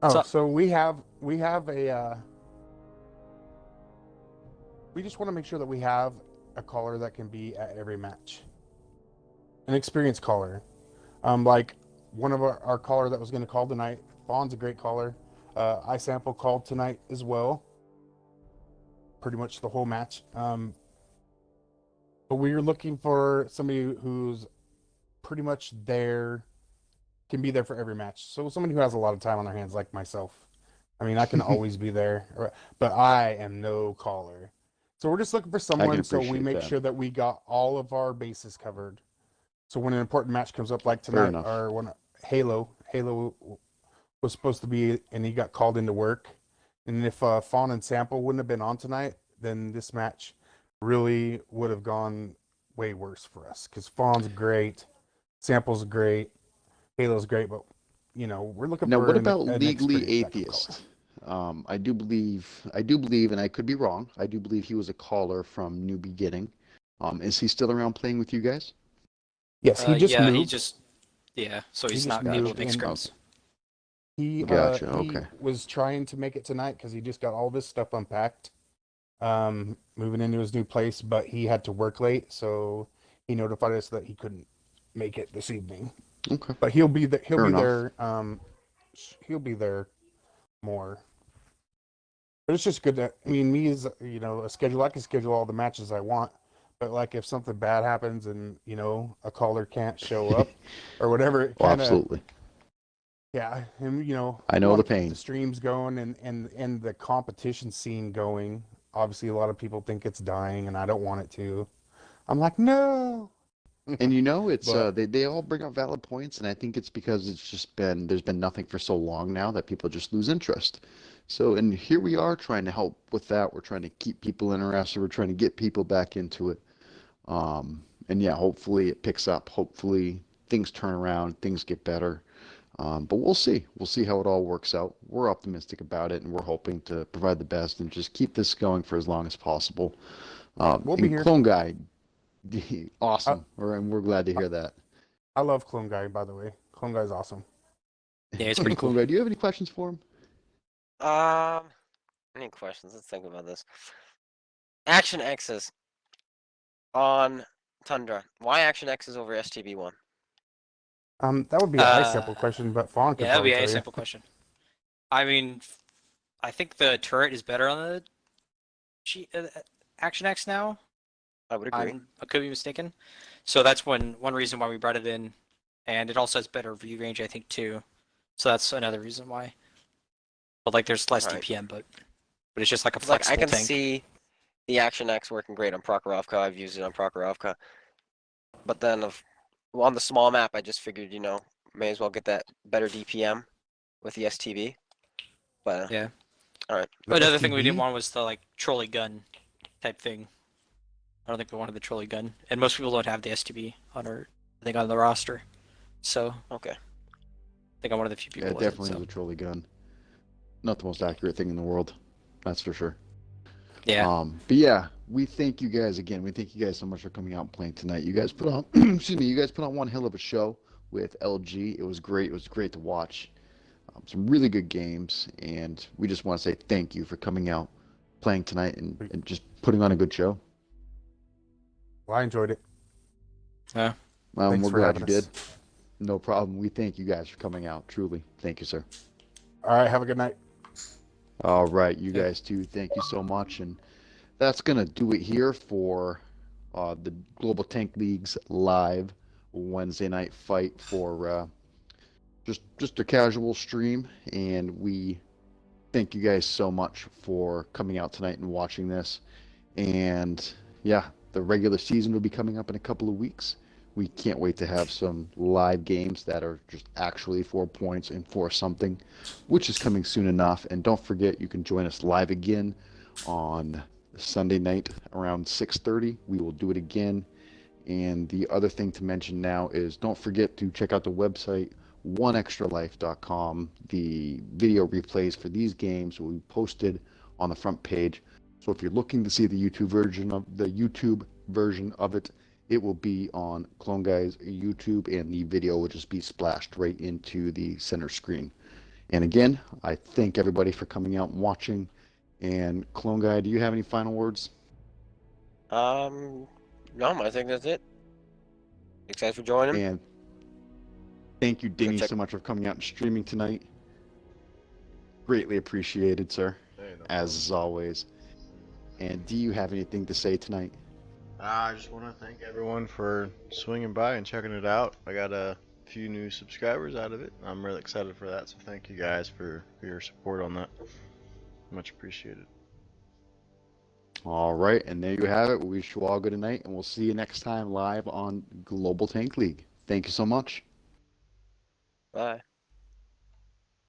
So- so we have a. We just want to make sure that we have a caller that can be at every match. An experienced caller, like one of our caller that was going to call tonight. Fawn's a great caller. iSample called tonight as well. Pretty much the whole match. But we were looking for somebody who's pretty much there, can be there for every match. So someone who has a lot of time on their hands, like myself. I mean, I can always be there, but I am no caller. So we're just looking for someone so we appreciate make that. sure that we got all of our bases covered. So when an important match comes up like Fair tonight, enough. or when Halo was supposed to be, and he got called into work. And if Fawn and Sample wouldn't have been on tonight, then this match really would have gone way worse for us. Because Fawn's great, Sample's great, Halo's great, but we're looking Now, for what an about Legally experienced backup Atheist? I do believe, and I could be wrong. I do believe he was a caller from New Beginning. Is he still around playing with you guys? Yes, he just yeah, moved. so He he's just not able moved to make in. scrims. He Gotcha, he okay. was trying to make it tonight because he just got all this stuff unpacked, moving into his new place, but he had to work late, so he notified us that he couldn't make it this evening. Okay. But he'll be there. Fair enough. He'll be there more. But it's just good that me as a schedule. I can schedule all the matches I want, but like if something bad happens and a caller can't show up or whatever, it Oh, kind of absolutely. yeah, and I know wanna the keep pain. The streams going and the competition scene going. Obviously, a lot of people think it's dying, and I don't want it to. I'm like, no. And you know, it's But they all bring up valid points, and I think it's because it's just been there's been nothing for so long now that people just lose interest. So, and here we are trying to help with that. We're trying to keep people interested. We're trying to get people back into it. And yeah, hopefully it picks up. Hopefully things turn around, things get better. But we'll see. We'll see how it all works out. We're optimistic about it, and we're hoping to provide the best and just keep this going for as long as possible. we'll be And here. Clone Guy, I, awesome. And we're glad to hear that. I love Clone Guy, by the way. Clone Guy's awesome. Yeah, it's pretty cool. Clone Guy, do you have any questions for him? Any questions? Let's think about this. Action X's on Tundra. Why Action X's over STB1? That would be a high sample question, but Fawn could Yeah, that'd probably be a tell you. simple question. I mean, I think the turret is better on the Action X now. I would agree. I could be mistaken. So that's one reason why we brought it in, and it also has better view range, I think, too. So that's another reason why. But like, there's less Right. DPM, but it's just like a 'Cause, like, I flexible can tank. see the Action X working great on Prokhorovka. I've used it on Prokhorovka. But then on the small map, I just figured, may as well get that better DPM with the STB. But Yeah. Alright. The Another thing we didn't STB? want was the like trolley gun type thing. I don't think we wanted the trolley gun, and most people don't have the STB on on the roster. So okay. I think I'm one of the few people. Yeah, it with it, definitely so. is a trolley gun. Not the most accurate thing in the world, that's for sure. Yeah. But yeah, we thank you guys again. We thank you guys so much for coming out and playing tonight. You guys put on, excuse me, you guys put on one hell of a show with LG. It was great. It was great to watch. Some really good games, and we just want to say thank you for coming out, playing tonight, and just putting on a good show. Well, I enjoyed it. We're Thanks for glad having you us. did. No problem. We thank you guys for coming out. Truly, thank you, sir. All right, have a good night. All right, you Yeah. guys too. Thank you so much, and that's gonna do it here for the Global Tank League's live Wednesday night fight for just a casual stream. And we thank you guys so much for coming out tonight and watching this. And yeah, the regular season will be coming up in a couple of weeks. We can't wait to have some live games that are just actually 4 points and for something, which is coming soon enough. And don't forget, you can join us live again on Sunday night around 6:30. We will do it again. And the other thing to mention now is don't forget to check out the website, oneextralife.com. The video replays for these games will be posted on the front page. So if you're looking to see the YouTube version of it, it will be on Clone Guy's YouTube, and the video will just be splashed right into the center screen. And again, I thank everybody for coming out and watching. And Clone Guy, do you have any final words? No, I think that's it. Thanks guys for joining. And thank you, Dinny, check- so much for coming out and streaming tonight. Greatly appreciated, sir, as always. And do you have anything to say tonight? I just want to thank everyone for swinging by and checking it out. I got a few new subscribers out of it. I'm really excited for that, so thank you guys for your support on that. Much appreciated. All right, and there you have it. We wish you all good night, and we'll see you next time live on Global Tank League. Thank you so much. Bye.